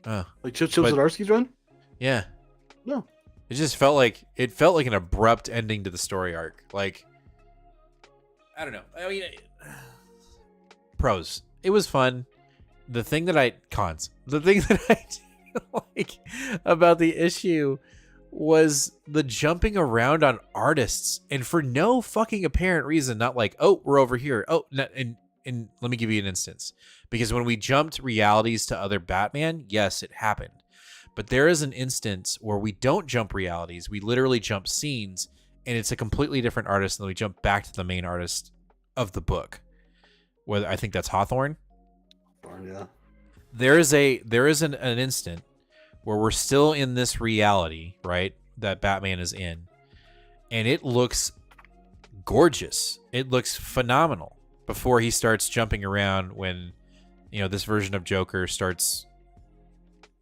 Oh. Like Chip Zdarsky's run? Yeah. No. It just felt like an abrupt ending to the story arc. Like, I don't know. I mean, pros. It was fun. The thing that I like about the issue was the jumping around on artists, and for no fucking apparent reason. Not like, oh, we're over here. Oh, and let me give you an instance. Because when we jumped realities to other Batman, yes, it happened. But there is an instance where we don't jump realities. We literally jump scenes, and it's a completely different artist, and then we jump back to the main artist of the book. Whether I think that's Hawthorne. Yeah. There is an instant where we're still in this reality, right, that Batman is in, and it looks gorgeous. It looks phenomenal before he starts jumping around when, this version of Joker starts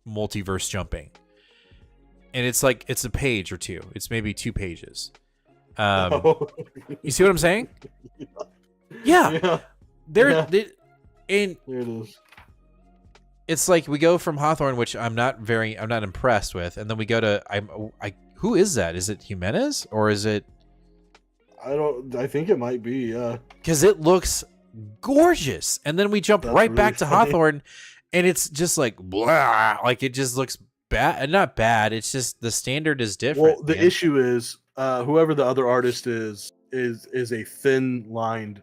multiverse jumping. And it's like, it's a page or two. It's maybe 2 pages. You see what I'm saying? Yeah. There it is. It's like we go from Hawthorne, which I'm not impressed with, and then we go to who is that? Is it Jimenez or is it? I think it might be, yeah. Because it looks gorgeous, and then we jump back to Hawthorne, and it's just like blah, like it just looks bad. Not bad. It's just the standard is different. Well, the issue is whoever the other artist is a thin lined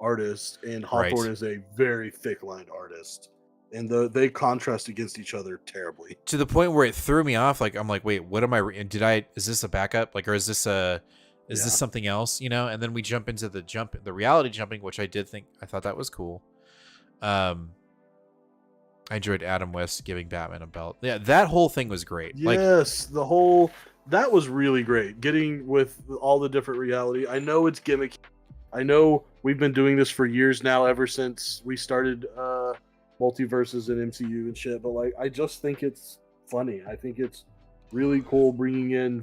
artist, and Hawthorne is a very thick lined artist. and they contrast against each other terribly. To the point where it threw me off. Like I'm like, wait, what am I? Is this a backup? Like, or is this this something else? You know? And then we jump into the reality jumping, which I thought that was cool. I enjoyed Adam West giving Batman a belt. Yeah, that whole thing was great. Yes, that was really great. Getting with all the different reality. I know it's gimmicky. I know we've been doing this for years now, ever since we started multiverses and MCU and shit. But like, I just think it's funny. I think it's really cool bringing in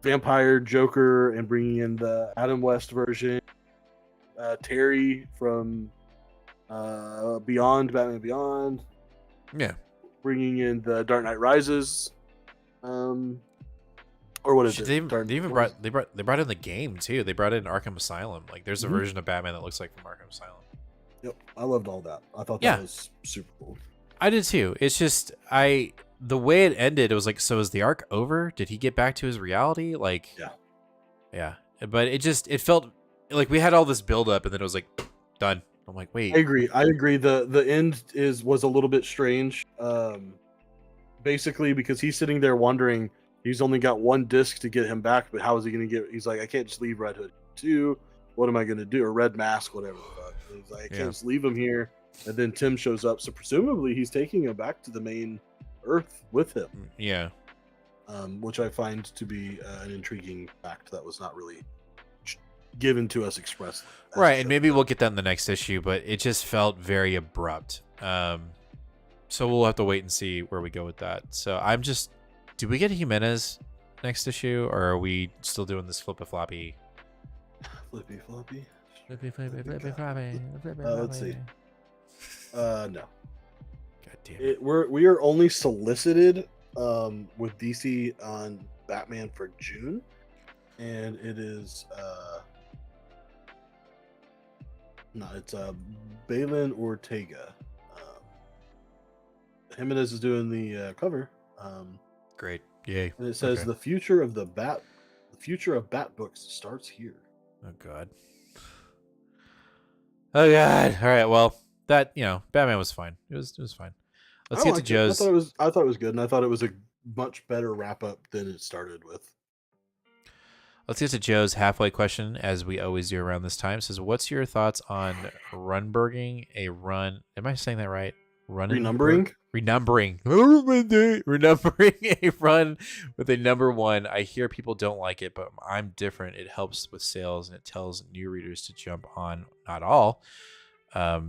Vampire Joker and bringing in the Adam West version. Terry from Batman Beyond. Yeah. Bringing in the Dark Knight Rises. Or what is it? They brought in the game too. They brought in Arkham Asylum. Like there's a version of Batman that looks like from Arkham Asylum. Yep, I loved all that. I thought that was super cool. I did too. It's just the way it ended, it was like, so is the arc over? Did he get back to his reality? Like, yeah. But it felt like we had all this build up, and then it was like done. I'm like, wait. I agree. The end was a little bit strange. Basically, because he's sitting there wondering, he's only got one disc to get him back, but how is he going to get? He's like, I can't just leave Red Hood 2. What am I going to do? Or Red Mask, whatever the fuck. He's like, I can't just leave him here. And then Tim shows up, so presumably he's taking him back to the main Earth with him. Yeah. Which I find to be an intriguing fact that was not really given to us expressly. Right, and maybe we'll get that in the next issue, but it just felt very abrupt. So we'll have to wait and see where we go with that. So do we get Jimenez next issue, or are we still doing this flippy floppy? Flippy floppy. Let's see. No. God damn it. We are only solicited with DC on Batman for June, and it is it's Balin Ortega. Jimenez is doing the cover. Great, yay! And it says the future of Bat books starts here. Oh god. Oh god. All right. Well, that Batman was fine. It was fine. Let's get to Joe's. I thought it was good, and I thought it was a much better wrap up than it started with. Let's get to Joe's halfway question, as we always do around this time. It says, what's your thoughts on Runberging a run? Am I saying that right? Renumbering a run with a number one. I hear people don't like it, but I'm different. It helps with sales, and it tells new readers to jump on. Not all. I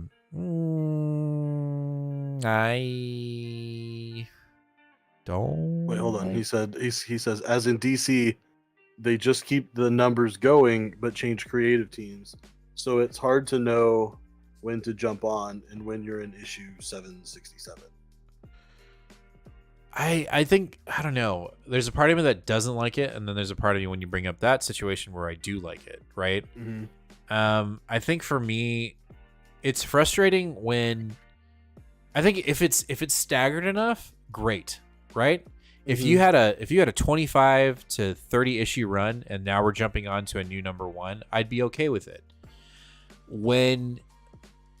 don't. Wait, hold on. He says, as in DC, they just keep the numbers going, but change creative teams. So it's hard to know when to jump on and when you're in issue 767. I think, I don't know. There's a part of me that doesn't like it, and then there's a part of me when you bring up that situation where I do like it, right? Mm-hmm. I think for me, it's frustrating when I think if it's staggered enough, great, right? If you had a 25 to 30 issue run and now we're jumping on to a new number one, I'd be okay with it. When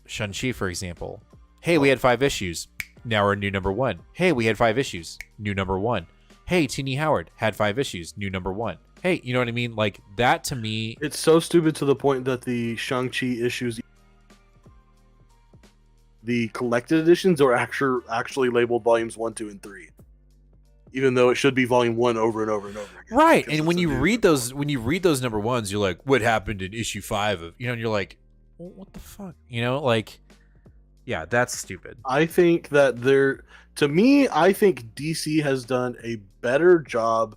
Shang-Chi, for example, hey, we had 5 issues. Now we're new number one. Hey, we had 5 issues. New number one. Hey, Teenie Howard had 5 issues. New number one. Hey, you know what I mean? Like that to me. It's so stupid to the point that the Shang-Chi issues, the collected editions, are actually labeled volumes 1, 2, and 3. Even though it should be volume 1 over and over and over again. Right. And when you read those number ones, you're like, what happened in issue 5 of, and you're like, well, what the fuck? Like, yeah, that's stupid. I think that I think DC has done a better job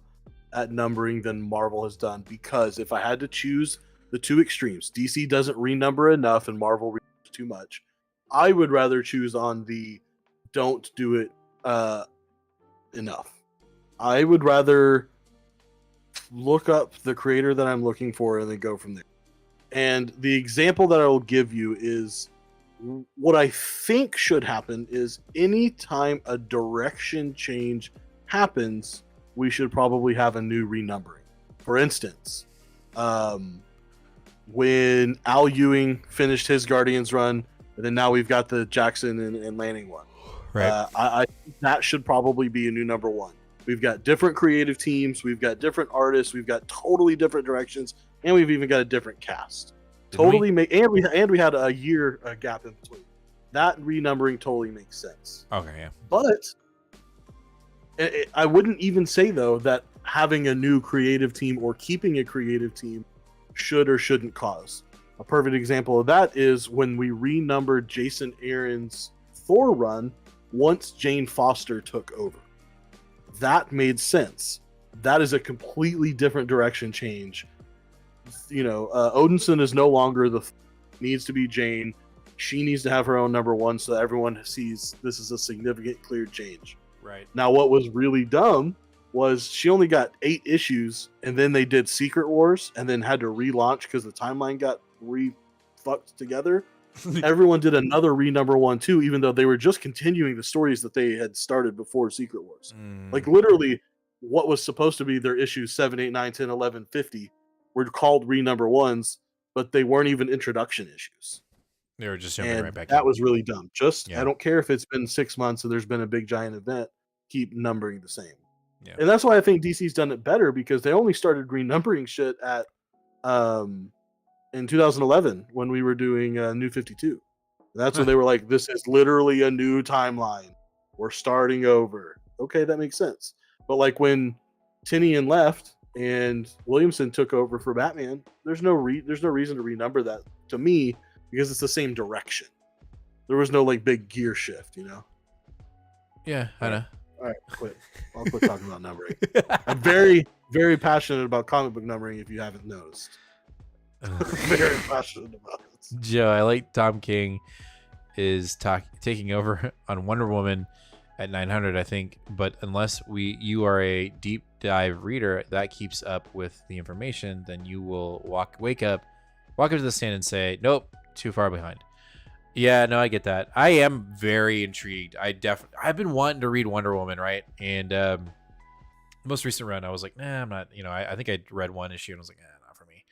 at numbering than Marvel has done, because if I had to choose the two extremes, DC doesn't renumber enough and Marvel renumbers too much. I would rather choose on the don't do it enough. I would rather look up the creator that I'm looking for and then go from there. And the example that I will give you is what I think should happen is anytime a direction change happens, we should probably have a new renumbering. For instance, when Al Ewing finished his Guardians run, and then now we've got the Jackson and Lanning one. Right. I think that should probably be a new number one. We've got different creative teams, we've got different artists, we've got totally different directions, and we've even got a different cast. And we had a year gap in between. That renumbering totally makes sense. Okay, yeah. But I wouldn't even say though that having a new creative team or keeping a creative team should or shouldn't cause. A perfect example of that is when we renumbered Jason Aaron's Thor run once Jane Foster took over. That made sense. That is a completely different direction change. Odinson is no longer needs to be Jane. She needs to have her own number one so that everyone sees this is a significant, clear change. Right. Now, what was really dumb was she only got 8 issues, and then they did Secret Wars, and then had to relaunch because the timeline got fucked together. Everyone did another renumber one too, even though they were just continuing the stories that they had started before Secret Wars. Like literally, what was supposed to be their issues 7, 8, 9, 10, 11, 50 were called renumber ones, but they weren't even introduction issues. They were just jumping right back. That was really dumb. I don't care if it's been 6 months and there's been a big giant event. Keep numbering the same. Yeah. And that's why I think DC's done it better, because they only started renumbering shit at in 2011 when we were doing New 52. That's when they were like, this is literally a new timeline. We're starting over. Okay, that makes sense. But like when Tinian left and Williamson took over for Batman, there's no reason to renumber that to me, because it's the same direction. There was no like big gear shift, Yeah, I know. All right, quit. I'll quit talking about numbering. I'm very, very passionate about comic book numbering, if you haven't noticed. Very passionate about it. Joe, I like Tom King is taking over on Wonder Woman at 900, I think. But unless you are a deep dive reader that keeps up with the information, then you will wake up to the stand and say, nope, too far behind. Yeah, no, I get that. I am very intrigued. I've been wanting to read Wonder Woman, right? And the most recent run, I was like, nah, I'm not. I think I read one issue and I was like, nah, not for me.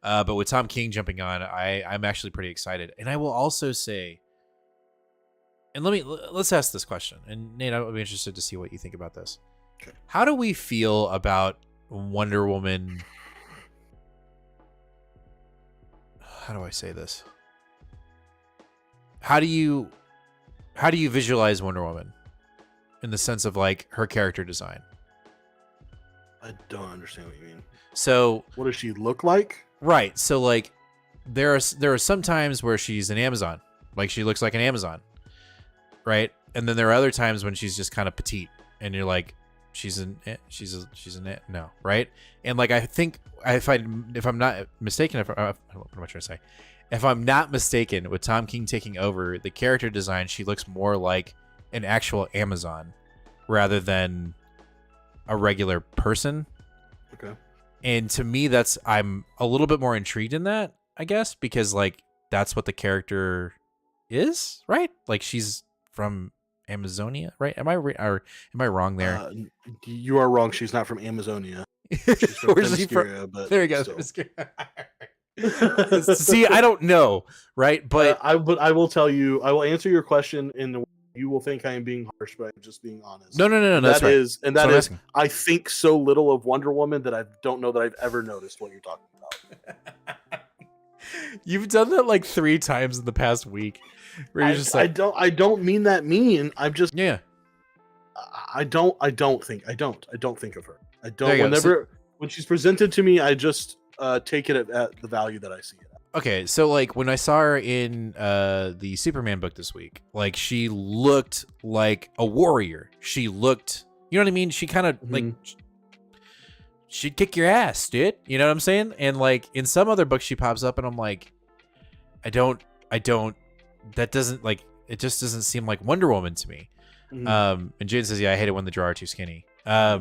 But with Tom King jumping on, I'm actually pretty excited. And I will also say, and let's ask this question. And Nate, I would be interested to see what you think about this. Okay. How do we feel about Wonder Woman? How do I say this? How do you visualize Wonder Woman in the sense of like her character design? I don't understand what you mean. So what does she look like? Right. So like there are some times where she's an Amazon, like she looks like an Amazon, right? And then there are other times when she's just kind of petite, and you're like, no, right? And like I think if I'm not mistaken, what am I trying to say? If I'm not mistaken, with Tom King taking over, the character design, she looks more like an actual Amazon rather than a regular person. Okay. And to me, I'm a little bit more intrigued in that, I guess, because like that's what the character is, right? Like she's from Amazonia, right? Am I wrong there? You are wrong. She's not from Amazonia. She's from Where's she from? But there you go. See, I don't know, right? But I will tell you. I will answer your question in the way you will think I am being harsh, but I'm just being honest. No. That's right. I think so little of Wonder Woman that I don't know that I've ever noticed what you're talking about. You've done that like 3 times in the past week. Where you're just like, I don't mean that mean. I'm just I don't think of her. I don't. When she's presented to me, I just take it at the value that I see it at. Okay, so like when I saw her in the Superman book this week, like she looked like a warrior. She looked, you know what I mean? She kind of like she'd kick your ass, dude. You know what I'm saying? And like in some other books, she pops up, and I'm like, I don't. That doesn't like it. Just doesn't seem like Wonder Woman to me. And Jade says, "Yeah, I hate it when the drawer are too skinny." I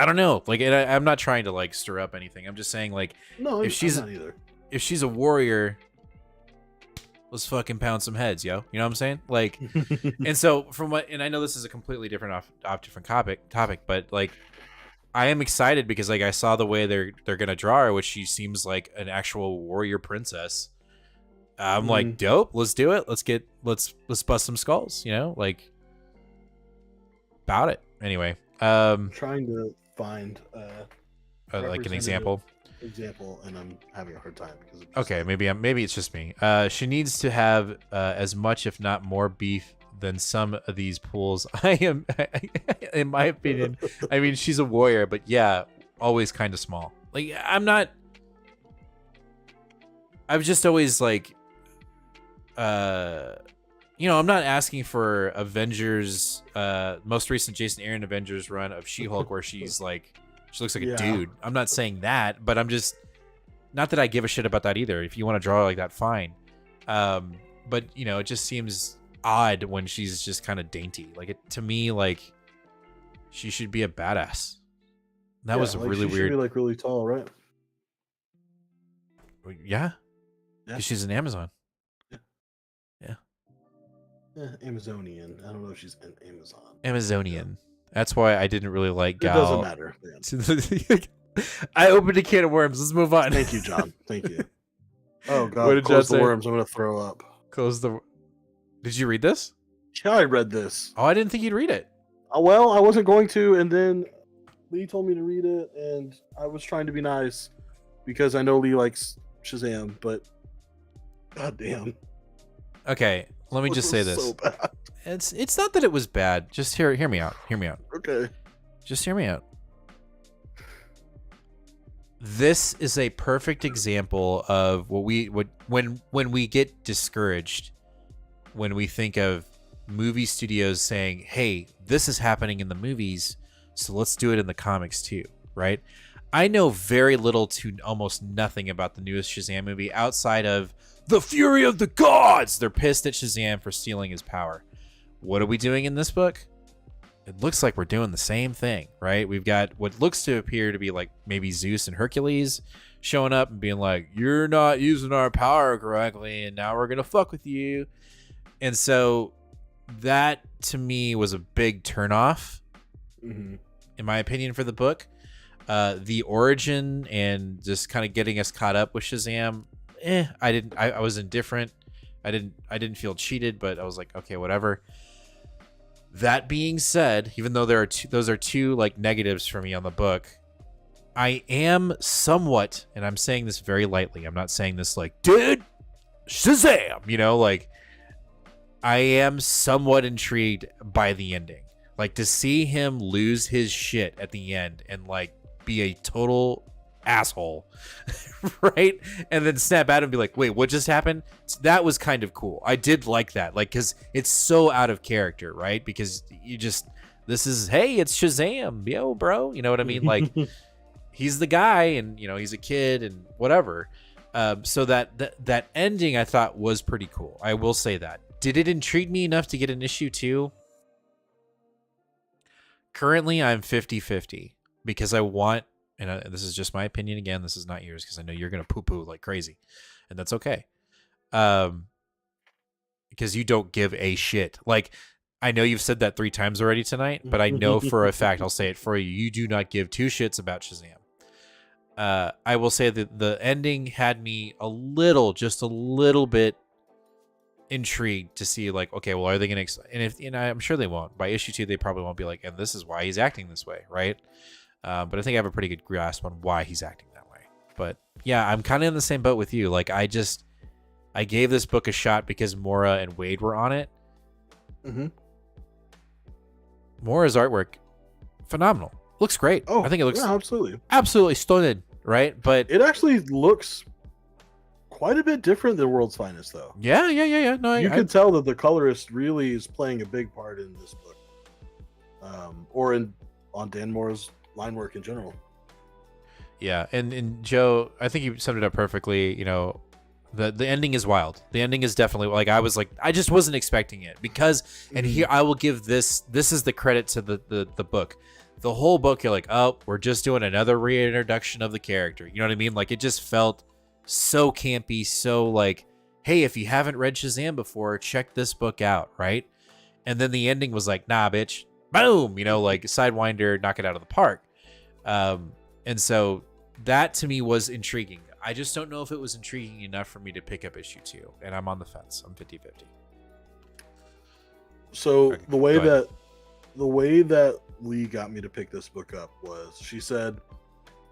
don't know. Like, I'm not trying to like stir up anything. I'm just saying, like, no, if she's not either. If she's a warrior, let's fucking pound some heads, yo. You know what I'm saying? Like, and so and I know this is a completely different off different topic, but like, I am excited because like I saw the way they're gonna draw her, which she seems like an actual warrior princess. I'm like, dope. Let's do it. Let's bust some skulls. You know, like about it. Anyway, I'm trying to find like an example, and I'm having a hard time because. Okay, maybe it's just me. She needs to have as much, if not more, beef than some of these pools. In my opinion, I mean, she's a warrior, but yeah, always kind of small. Like I've just always like, I'm not asking for Avengers, most recent Jason Aaron Avengers run of She-Hulk where she's like, she looks like a dude. I'm not saying that, but I'm just, not that I give a shit about that either. If you want to draw like that, fine. But it just seems odd when she's just kind of dainty. Like to me, like she should be a badass. That was really weird. Should be like really tall, right? Yeah. Because she's an Amazon. Yeah, Amazonian. I don't know if she's an Amazon. Amazonian. That's why I didn't really like Gal. It doesn't matter. I opened a can of worms. Let's move on. Thank you, John. Thank you. Oh God, close the worms. I'm gonna throw up. Close the. Did you read this? Yeah, I read this. Oh, I didn't think you'd read it. Well, I wasn't going to, and then Lee told me to read it, and I was trying to be nice because I know Lee likes Shazam, but goddamn. Okay, let me just say this. So bad. It's not that it was bad. Just hear me out. Hear me out. Okay. Just hear me out. This is a perfect example of when we get discouraged, when we think of movie studios saying, "Hey, this is happening in the movies, so let's do it in the comics too," right? I know very little to almost nothing about the newest Shazam movie outside of the fury of the gods. They're pissed at Shazam for stealing his power. What are we doing in this book? It looks like we're doing the same thing, right? We've got what looks to appear to be like maybe Zeus and Hercules showing up and being like, "You're not using our power correctly, and now we're gonna fuck with you." And so that to me was a big turnoff, in my opinion, for the book. The origin and just kind of getting us caught up with Shazam, I was indifferent. I didn't feel cheated, but I was like, okay, whatever. That being said, even though those are two like negatives for me on the book, I am somewhat, and I'm saying this very lightly, I'm not saying this like, dude, Shazam, like I am somewhat intrigued by the ending. Like to see him lose his shit at the end and like be a total asshole, right? And then snap out and be like, wait, what just happened? So that was kind of cool. I did like that, like, because it's so out of character, right? Because this is, hey, it's Shazam, yo, bro, you know what I mean? Like he's the guy, and he's a kid and whatever. So that ending I thought was pretty cool. I will say that. Did it intrigue me enough to get an issue 2? Currently I'm 50-50 because I want, and this is just my opinion again, this is not yours because I know you're going to poo-poo like crazy, and that's okay. Because you don't give a shit. Like, I know you've said that 3 times already tonight, but I know for a fact, I'll say it for you, you do not give 2 shits about Shazam. I will say that the ending had me just a little bit intrigued to see, like, okay, well, are they going to, and if, I'm sure they won't. By issue 2, they probably won't be like, and this is why he's acting this way, right? But I think I have a pretty good grasp on why he's acting that way. But yeah, I'm kind of in the same boat with you. Like, I gave this book a shot because Mora and Wade were on it. Mora's artwork, phenomenal. Looks great. Oh, I think it looks absolutely stunning, right? But it actually looks quite a bit different than World's Finest, though. Yeah. No, you can tell that the colorist really is playing a big part in this book, or on Dan Mora's line work in general. Yeah, and Joe, I think you summed it up perfectly. The ending is wild. The ending is definitely like, I was like, I just wasn't expecting it because, and here I will give this is the credit to the book. The whole book, you're like, oh, we're just doing another reintroduction of the character. You know what I mean? Like, it just felt so campy, so like, hey, if you haven't read Shazam before, check this book out, right? And then the ending was like, nah, bitch, boom, like Sidewinder, knock it out of the park. And so that to me was intriguing. I just don't know if it was intriguing enough for me to pick up issue 2, and I'm on the fence. I'm 50-50. So Okay, the way that Lee got me to pick this book up was she said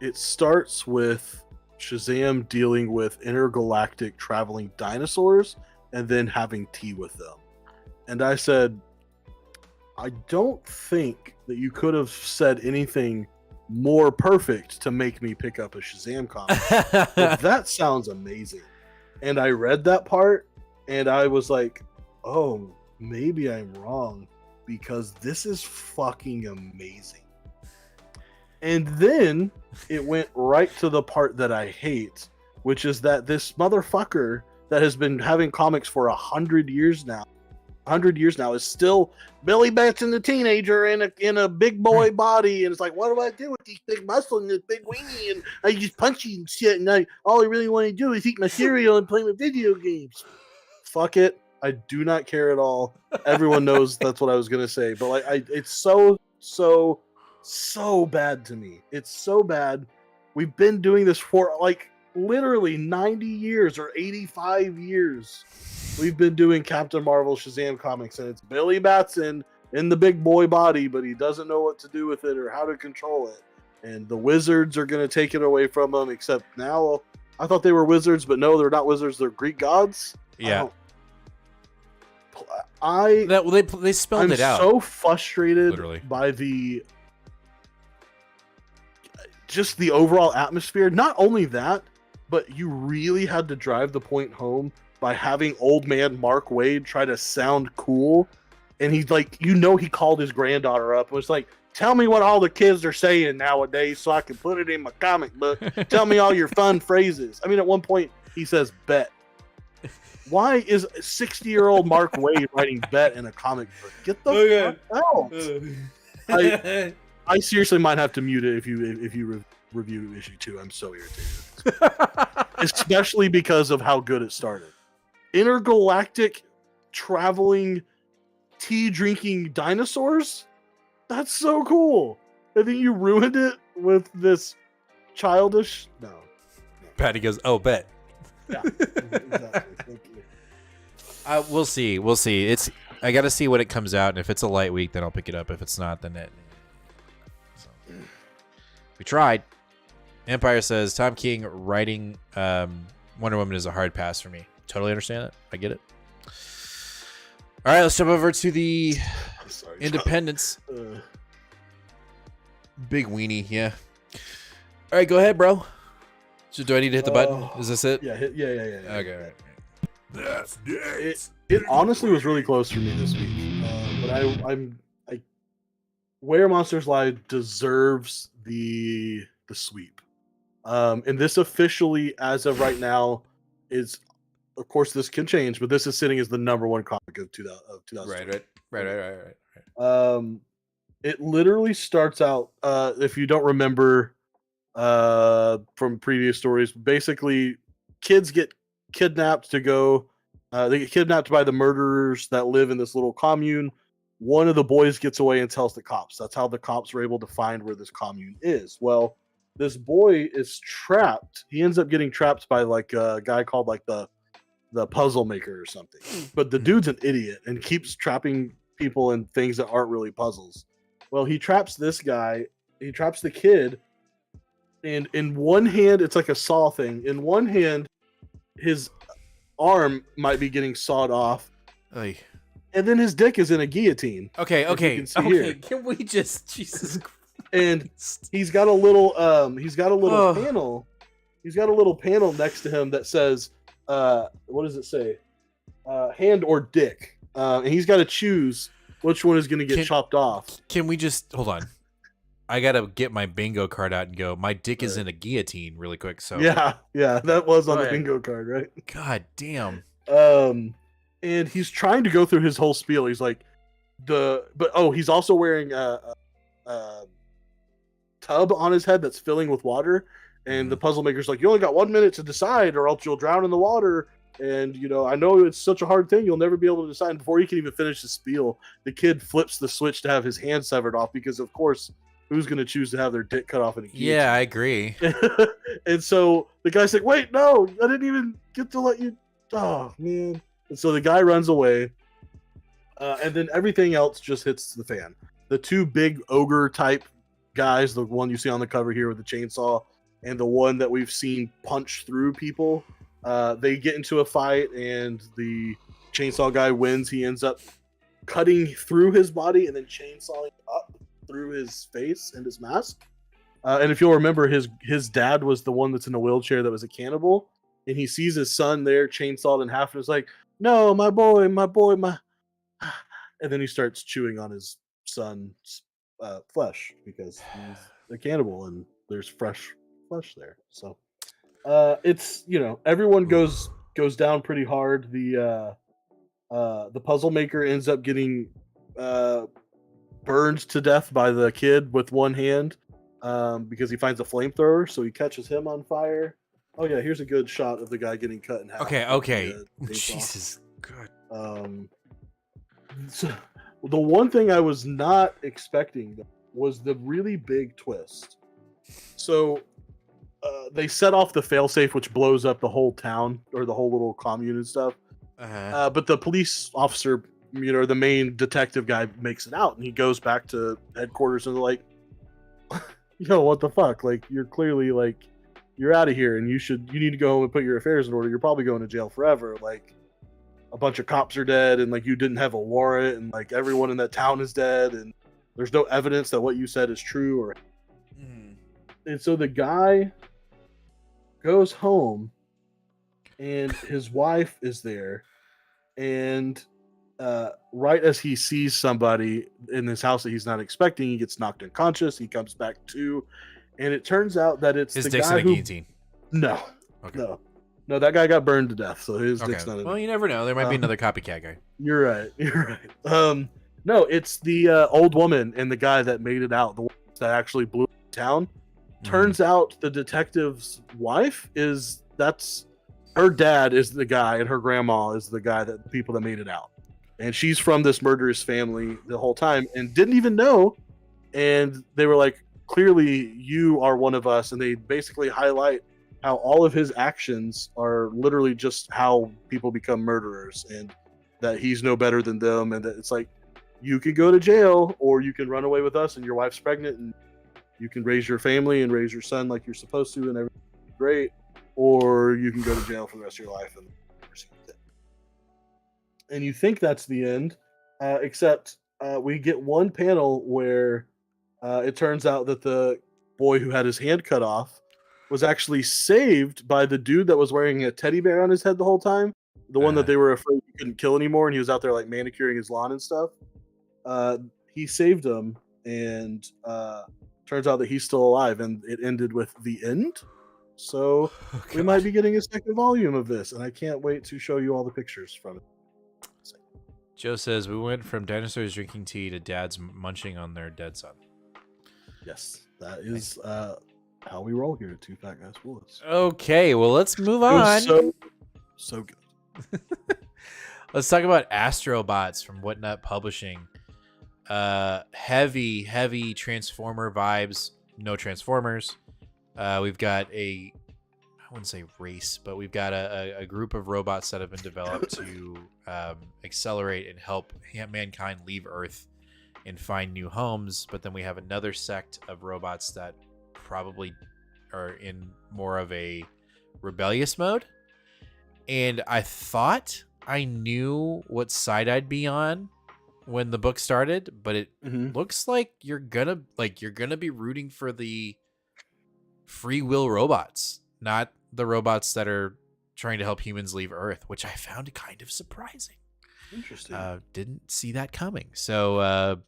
it starts with Shazam dealing with intergalactic traveling dinosaurs and then having tea with them. And I said, I don't think that you could have said anything more perfect to make me pick up a Shazam comic. But that sounds amazing. And I read that part and I was like, oh, maybe I'm wrong because this is fucking amazing. And then it went right to the part that I hate, which is that this motherfucker that has been having comics for 100 years now is still Billy Batson, the teenager in a big boy body, and it's like, what do I do with these big muscles and this big weenie? And I just punch you and shit, and all I really want to do is eat my cereal and play my video games. Fuck it, I do not care at all. Everyone knows that's what I was gonna say, but like, it's so bad to me. It's so bad. We've been doing this for like literally 90 years or 85 years. We've been doing Captain Marvel Shazam comics, and it's Billy Batson in the big boy body, but he doesn't know what to do with it or how to control it. And the wizards are going to take it away from him, except now I thought they were wizards, but no, they're not wizards. They're Greek gods. Yeah. They spelled it out. I'm so frustrated Literally. by just the overall atmosphere. Not only that, but you really had to drive the point home by having old man Mark Waid try to sound cool. And he's like, he called his granddaughter up and was like, tell me what all the kids are saying nowadays so I can put it in my comic book. Tell me all your fun phrases. I mean, at one point he says bet. Why is 60-year-old Mark Waid writing bet in a comic book? Get the fuck out. I seriously might have to mute it if you review issue 2. I'm so irritated. Especially because of how good it started. Intergalactic traveling tea drinking dinosaurs? That's so cool. And then you ruined it with this childish Patty goes, oh, bet. Yeah, exactly. Thank you. We'll see. I got to see when it comes out, and if it's a light week, then I'll pick it up. If it's not, then so. We tried. Empire says Tom King writing Wonder Woman is a hard pass for me. Totally understand it. I get it. All right, let's jump over to the Independence. Big weenie, yeah. All right, go ahead, bro. So do I need to hit the button? Is this it? Yeah. Okay, all right. That's it. It honestly was really close for me this week, but Where Monsters Lie deserves the sweep, and this officially, as of right now, is, of course, this can change, but this is sitting as the #1 comic of 2000. Right. It literally starts out, if you don't remember from previous stories, basically kids get kidnapped to go. They get kidnapped by the murderers that live in this little commune. One of the boys gets away and tells the cops. That's how the cops were able to find where this commune is. Well, this boy is trapped. He ends up getting trapped by like a guy called like the puzzle maker or something. But the dude's an idiot and keeps trapping people in things that aren't really puzzles. Well, he traps this guy. He traps the kid. And in one hand, it's like a saw thing. In one hand, his arm might be getting sawed off. Oy. And then his dick is in a guillotine. Okay. Here. Can we just Jesus Christ. And he's got a little panel. He's got a little panel next to him that says, what does it say? Hand or dick. And he's got to choose which one is going to get chopped off. Can we just hold on? I gotta get my bingo card out and go. My dick is in a guillotine, really quick. So yeah, that was on the bingo card, right? God damn. And he's trying to go through his whole spiel. He's like, he's also wearing a tub on his head that's filling with water. And the puzzle maker's like, you only got 1 minute to decide, or else you'll drown in the water. And I know it's such a hard thing, you'll never be able to decide. And before he can even finish his spiel, the kid flips the switch to have his hand severed off because, of course, who's going to choose to have their dick cut off in a guillotine? Yeah, I agree. And so the guy's like, wait, no, I didn't even get to let you. Oh, man. And so the guy runs away. And then everything else just hits the fan. The two big ogre type guys, the one you see on the cover here with the chainsaw, and the one that we've seen punch through people, they get into a fight, and the chainsaw guy wins. He ends up cutting through his body and then chainsawing up through his face and his mask. And if you'll remember, his dad was the one that's in a wheelchair that was a cannibal, and he sees his son there chainsawed in half, and is like, "No, my boy, my." And then he starts chewing on his son's flesh because he's a cannibal and there's fresh flesh there. So it's, everyone goes down pretty hard. The puzzle maker ends up getting burned to death by the kid with one hand because he finds a flamethrower, so he catches him on fire. Oh yeah, here's a good shot of the guy getting cut in half. Okay. Jesus, good. So, the one thing I was not expecting was the really big twist. So they set off the failsafe, which blows up the whole town or the whole little commune and stuff. But the police officer, the main detective guy, makes it out, and he goes back to headquarters, and they're like, what the fuck? Like, you're clearly like, you're out of here, and you need to go home and put your affairs in order. You're probably going to jail forever. Like, a bunch of cops are dead, and like you didn't have a warrant, and like everyone in that town is dead, and there's no evidence that what you said is true. And so the guy goes home, and his wife is there, and right as he sees somebody in his house that he's not expecting, he gets knocked unconscious. He comes back to, and it turns out that it's his the dick's guy in a who guillotine. no, Okay. no, that guy got burned to death, so his dick's not. Well, you never know. There might be another copycat guy. You're right. No, it's the old woman and the guy that made it out, the one that actually blew up the town. Turns out the detective's wife that's her dad is the guy, and her grandma is the guy that the people that made it out. And she's from this murderous family the whole time and didn't even know. And they were like, clearly you are one of us. And they basically highlight how all of his actions are literally just how people become murderers, and that he's no better than them. And that it's like, you can go to jail, or you can run away with us, and your wife's pregnant, and you can raise your family and raise your son like you're supposed to, and everything's great, or you can go to jail for the rest of your life. And you think that's the end, except we get one panel where it turns out that the boy who had his hand cut off was actually saved by the dude that was wearing a teddy bear on his head the whole time. The one that they were afraid he couldn't kill anymore, and he was out there like manicuring his lawn and stuff. He saved him, and turns out that he's still alive, and it ended with the end. So we might be getting a second volume of this, and I can't wait to show you all the pictures from it. Joe says, we went from dinosaurs drinking tea to dads munching on their dead son. Yes, that is how we roll here at Two Fat Guys Foolish. Okay, well, let's move on. So good. Let's talk about Astrobots from Whatnot Publishing. Heavy Transformer vibes. No Transformers. We've got I wouldn't say race, but we've got a group of robots that have been developed to accelerate and help mankind leave Earth and find new homes. But then we have another sect of robots that probably are in more of a rebellious mode. And I thought I knew what side I'd be on when the book started, but it looks like you're gonna be rooting for the free will robots, not the robots that are trying to help humans leave Earth, which I found kind of surprising. Interesting. Didn't see that coming. So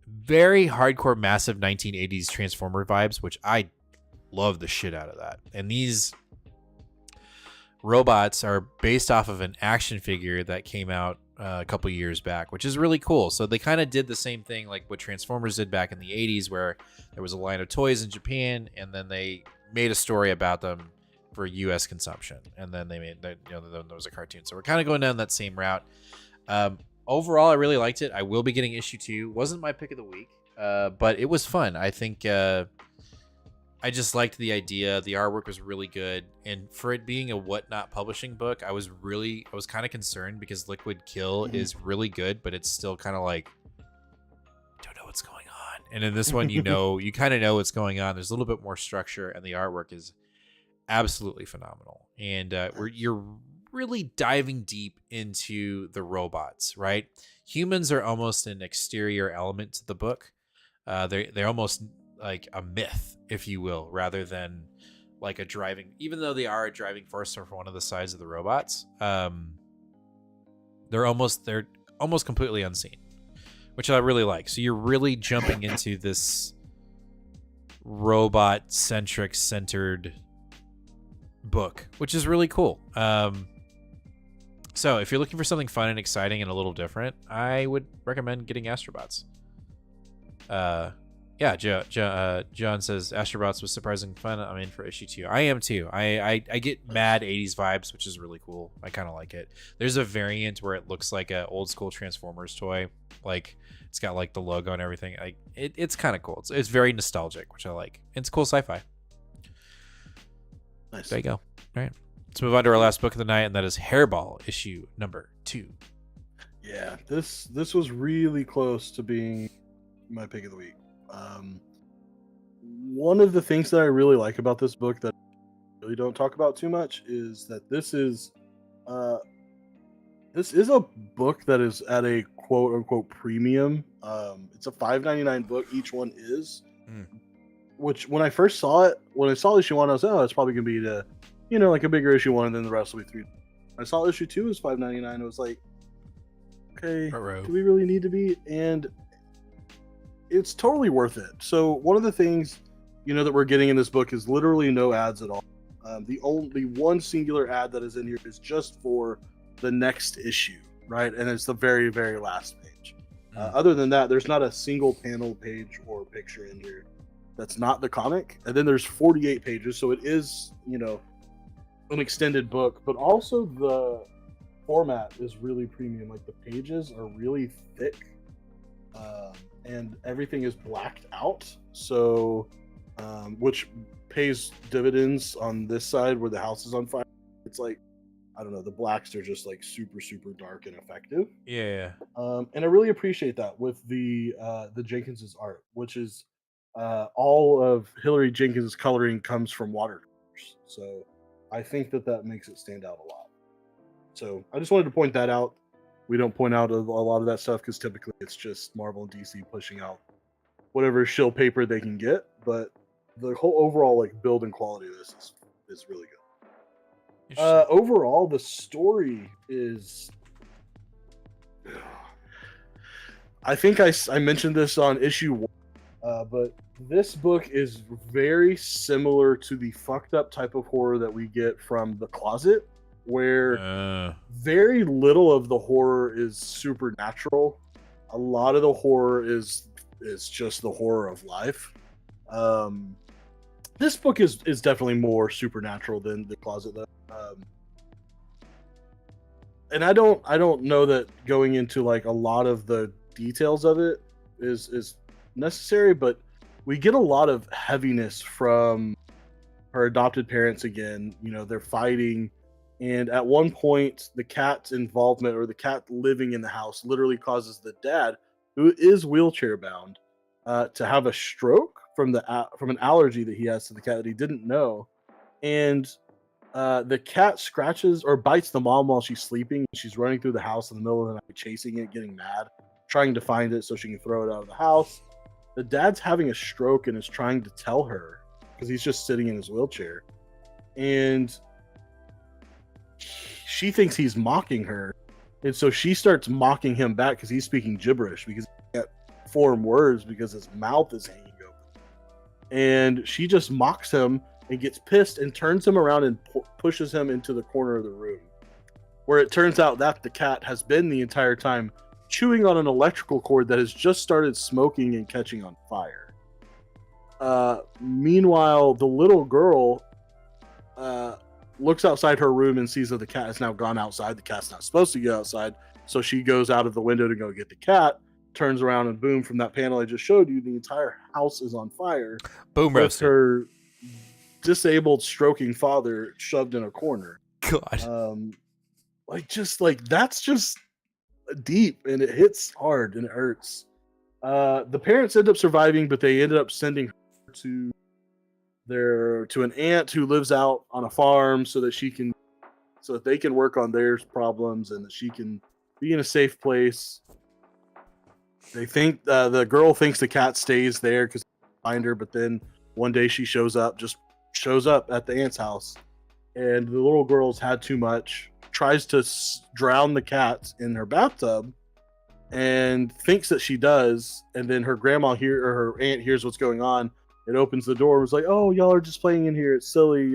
very hardcore, massive 1980s Transformer vibes, which I love the shit out of that. And these robots are based off of an action figure that came out a couple years back, which is really cool. So they kind of did the same thing like what Transformers did back in the 80s, where there was a line of toys in Japan, and then they made a story about them for U.S. consumption, and then they made that, there was a cartoon. So we're kind of going down that same route. Overall, I really liked it. I will be getting issue 2. Wasn't my pick of the week. but it was fun. I think I just liked the idea. The artwork was really good, and for it being a Whatnot publishing book, I was kind of concerned because Liquid Kill is really good, but it's still kind of like, don't know what's going on. And in this one, you kind of know what's going on. There's a little bit more structure, and the artwork is absolutely phenomenal. And you're really diving deep into the robots, right? Humans are almost an exterior element to the book. They're almost like a myth, if you will, rather than like a driving, even though they are a driving force for one of the sides of the robots. They're almost completely unseen, which I really like. So you're really jumping into this robot centered book, which is really cool. So if you're looking for something fun and exciting and a little different, I would recommend getting Astrobots. Yeah, John says Astrobots was surprising fun. I'm in for issue 2. I am too. I get mad 80s vibes, which is really cool. I kind of like it. There's a variant where it looks like a old school Transformers toy. Like it's got like the logo and everything. Like it's kind of cool. It's very nostalgic, which I like. It's cool sci-fi. Nice. There you go. All right. Let's move on to our last book of the night, and that is Hairball, issue number 2. Yeah, this was really close to being my pick of the week. One of the things that I really like about this book that I really don't talk about too much is that this is a book that is at a quote unquote premium. It's a $5.99 book. Each one is. Which when I first saw it, when I saw issue 1, I was it's probably gonna be like a bigger issue 1, and then the rest will be 3. I saw issue 2 is $5.99. I was like, okay, do we really need to be? And it's totally worth it. So one of the things that we're getting in this book is literally no ads at all. The only one singular ad that is in here is just for the next issue, right? And it's the very, very last page. Other than that, there's not a single panel page or picture in here that's not the comic. And then there's 48 pages, so it is an extended book, but also the format is really premium. Like the pages are really thick, and everything is blacked out, so which pays dividends on this side where the house is on fire. It's like, I don't know, the blacks are just like super dark and effective. Yeah. And I really appreciate that with the Jenkins's art, which is all of Hillary Jenkins's coloring comes from watercolors. So I think that makes it stand out a lot. So I just wanted to point that out. We don't point out a lot of that stuff because typically it's just Marvel and DC pushing out whatever shill paper they can get. But the whole overall build and quality of this is really good. Overall, the story is. I think I mentioned this on issue 1, but this book is very similar to the fucked up type of horror that we get from The Closet, where very little of the horror is supernatural. A lot of the horror is just the horror of life. This book is definitely more supernatural than The Closet, though. And I don't know that going into a lot of the details of it is necessary, but we get a lot of heaviness from her adopted parents again. They're fighting, and at one point the cat's involvement, or the cat living in the house, literally causes the dad, who is wheelchair bound, to have a stroke from an allergy that he has to the cat that he didn't know. And the cat scratches or bites the mom while she's sleeping. She's running through the house in the middle of the night, chasing it, getting mad, trying to find it so she can throw it out of the house. The dad's having a stroke and is trying to tell her because he's just sitting in his wheelchair. And she thinks he's mocking her. And so she starts mocking him back because he's speaking gibberish because he can't form words because his mouth is hanging open. And she just mocks him and gets pissed and turns him around and pushes him into the corner of the room, where it turns out that the cat has been the entire time chewing on an electrical cord that has just started smoking and catching on fire. Meanwhile, the little girl looks outside her room and sees that the cat has now gone outside. The cat's not supposed to go outside, so she goes out of the window to go get the cat. turns around and boom, from that panel I just showed you, the entire house is on fire. Boom with roasted. her disabled stroking father shoved in a corner. God. That's just deep, and it hits hard and it hurts. The parents end up surviving, but they ended up sending her to an aunt who lives out on a farm so that they can work on their problems and that she can be in a safe place. They think the girl thinks the cat stays there because they find her, but then one day she shows up at the aunt's house, and the little girl's had too much, tries to drown the cat in her bathtub, and thinks that she does, and then her her aunt hears what's going on. It opens the door and was like, "Oh, y'all are just playing in here. It's silly,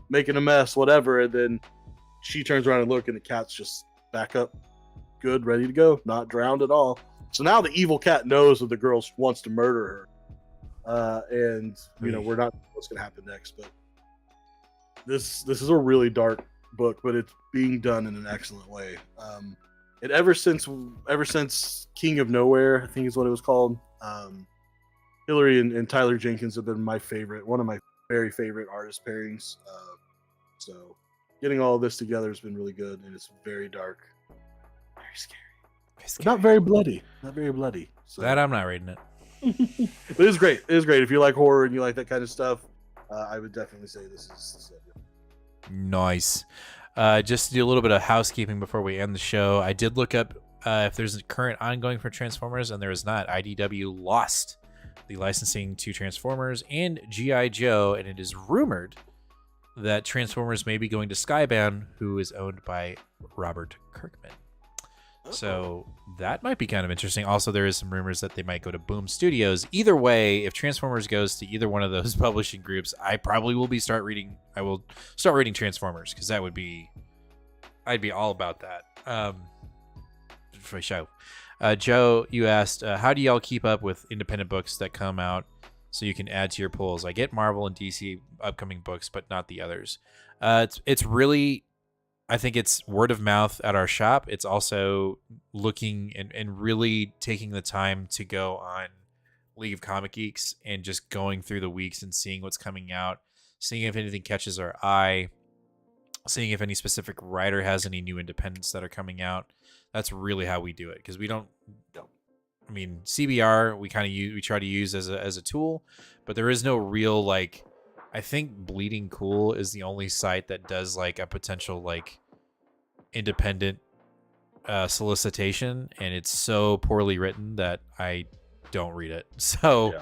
making a mess, whatever." And then she turns around and look, and the cat's just back up, good, ready to go, not drowned at all. So now the evil cat knows that the girl wants to murder her, and we're not what's going to happen next. But this is a really dark book, but it's being done in an excellent way. And ever since King of Nowhere, I think is what it was called. Hillary and Tyler Jenkins have been one of my very favorite artist pairings. So getting all of this together has been really good, and it's very dark, very scary. But not very bloody. So. That I'm not reading it. But it is great. It is great. If you like horror and you like that kind of stuff, I would definitely say this is Nice. Just to do a little bit of housekeeping before we end the show, I did look up if there's a current ongoing for Transformers, and there is not. IDW lost the licensing to Transformers and G.I. Joe, and it is rumored that Transformers may be going to Skybound, who is owned by Robert Kirkman. So that might be kind of interesting. Also, there is some rumors that they might go to Boom Studios. Either way, if Transformers goes to either one of those publishing groups, I probably will start reading Transformers, because I'd be all about that. For a show. Joe, you asked, how do y'all keep up with independent books that come out so you can add to your pools? I get Marvel and DC upcoming books, but not the others. It's really, I think it's word of mouth at our shop. It's also looking and really taking the time to go on League of Comic Geeks and just going through the weeks and seeing what's coming out, seeing if anything catches our eye, seeing if any specific writer has any new independents that are coming out. That's really how we do it, because we don't. I mean, CBR we try to use as a tool, but there is no real like. I think Bleeding Cool is the only site that does like a potential like independent solicitation, and it's so poorly written that I don't read it. So,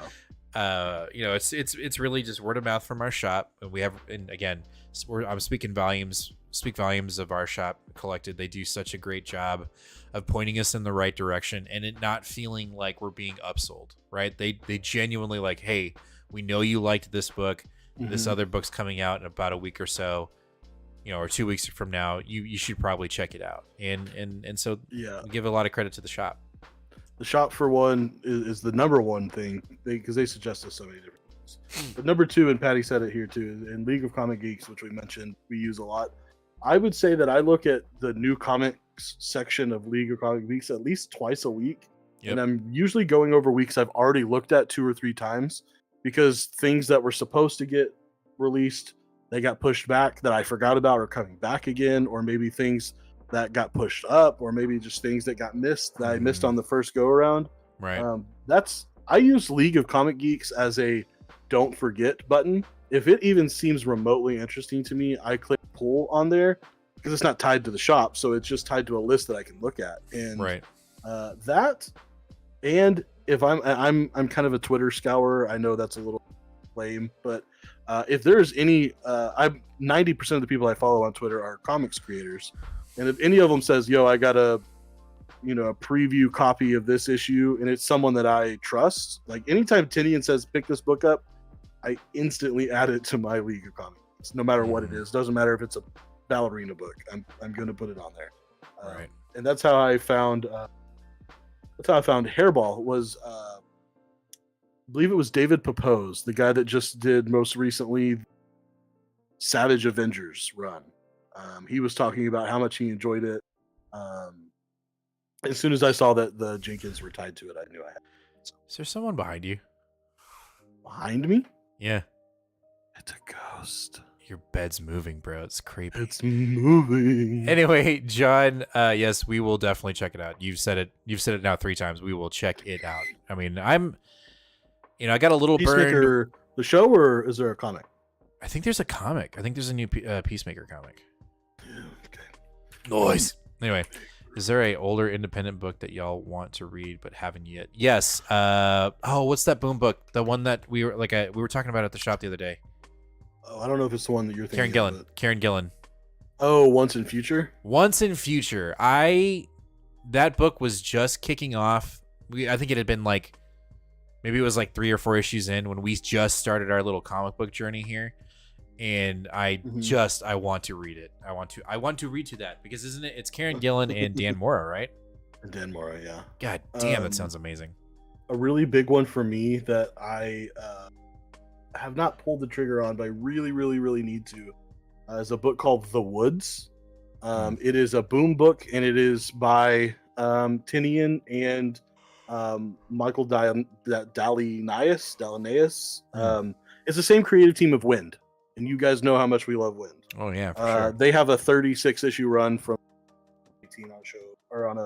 it's really just word of mouth from our shop, and again, I'm speaking volumes. Speak volumes of our shop collected. They do such a great job of pointing us in the right direction and it not feeling like we're being upsold, right? They genuinely like, hey, we know you liked this book. Mm-hmm. This other book's coming out in about a week or so, or 2 weeks from now. You should probably check it out. And so we give a lot of credit to the shop. The shop, for one, is the number one thing, because they suggest us so many different things. But number two, and Patty said it here too, in League of Comic Geeks, which we mentioned, we use a lot. I would say that I look at the new comics section of League of Comic Geeks at least twice a week. Yep. And I'm usually going over weeks I've already looked at 2 or 3 times, because things that were supposed to get released, they got pushed back that I forgot about are coming back again, or maybe things that got pushed up, or maybe just things that got missed that I missed on the first go around. Right. I use League of Comic Geeks as a don't forget button. If it even seems remotely interesting to me, I click pull on there, because it's not tied to the shop, so it's just tied to a list that I can look at. And right. That, and if I'm kind of a Twitter scourer, I know that's a little lame, but if there's any, 90% of the people I follow on Twitter are comics creators, and if any of them says, "Yo, I got a preview copy of this issue," and it's someone that I trust, like anytime Tinian says pick this book up, I instantly add it to my League of Comics, no matter what it is. Doesn't matter if it's a ballerina book. I'm going to put it on there. Right. And that's how I found. That's how I found Hairball. Was I believe it was David Papose, the guy that just did most recently Savage Avengers run. He was talking about how much he enjoyed it. as soon as I saw that the Jenkins were tied to it, I knew I had it. So. Is there someone behind you? Behind me? Yeah. It's a ghost. Your bed's moving, bro. It's creepy. It's moving. Anyway, John, yes, we will definitely check it out. You've said it now 3 times. We will check it out. I mean, I got a little Peacemaker, burned. the show, or is there a comic? I think there's a comic. I think there's a new Peacemaker comic. Yeah, okay. Noise. Anyway, is there a older independent book that y'all want to read but haven't yet? Yes. What's that Boom book? The one that we were talking about at the shop the other day. Oh, I don't know if it's the one that you're thinking. Karen Gillan. Oh, Once in Future. Once in Future. That book was just kicking off. I think it had been like, maybe it was like 3 or 4 issues in when we just started our little comic book journey here, and I want to read it. I want to read to that because isn't it? It's Karen Gillan and Dan Mora, right? Dan Mora, yeah. God damn, that sounds amazing. A really big one for me that I have not pulled the trigger on, but I really, really, really need to. Is a book called The Woods. It is a Boom book, and it is by Tinian and Michael Dallinaeus. It's the same creative team of Wind, and you guys know how much we love Wind. Oh yeah, for sure. They have a 36 issue run from 18 on show or on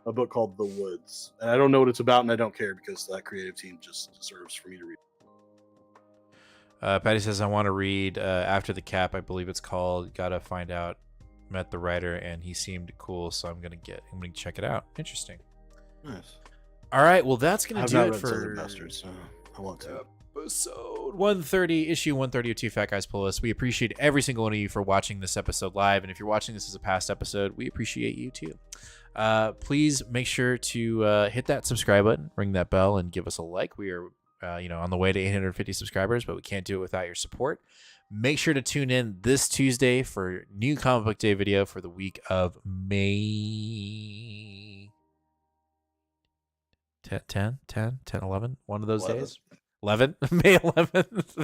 a book called The Woods, and I don't know what it's about, and I don't care because that creative team just deserves for me to read. Patty says I want to read After the Cap. I believe it's called. Gotta find out. Met the writer and he seemed cool, so I'm gonna check it out. Interesting. Nice. All right, well that's gonna do it for Southern Bastards, so I want to. Episode 130, issue 130 of Two Fat Guys Pull Us. We appreciate every single one of you for watching this episode live, and if you're watching this as a past episode, we appreciate you too. Please make sure to hit that subscribe button, ring that bell, and give us a like. We are on the way to 850 subscribers, but we can't do it without your support. Make sure to tune in this Tuesday for new comic book day video for the week of May 10, 11, one of those 11. days. 11, May 11th,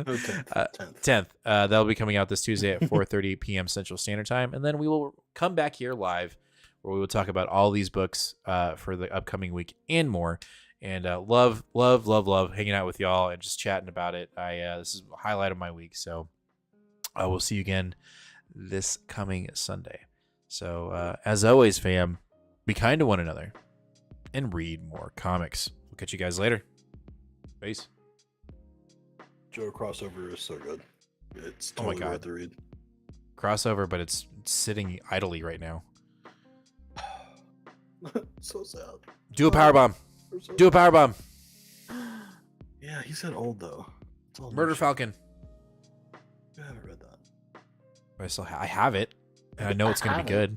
10th. 10th. That'll be coming out this Tuesday at 4:30 p.m. Central Standard Time, and then we will come back here live where we will talk about all these books for the upcoming week and more. And love hanging out with y'all and just chatting about it. This is a highlight of my week. So I will see you again this coming Sunday. So as always, fam, be kind to one another and read more comics. We'll catch you guys later. Peace. Joe crossover is so good. It's Oh my totally God. worth the read. Crossover, but it's sitting idly right now. So sad. Do a powerbomb. So Do a powerbomb. Yeah, he said old though. It's old Murder bullshit. Falcon. I haven't read that. But I have it, and I know it's gonna be good.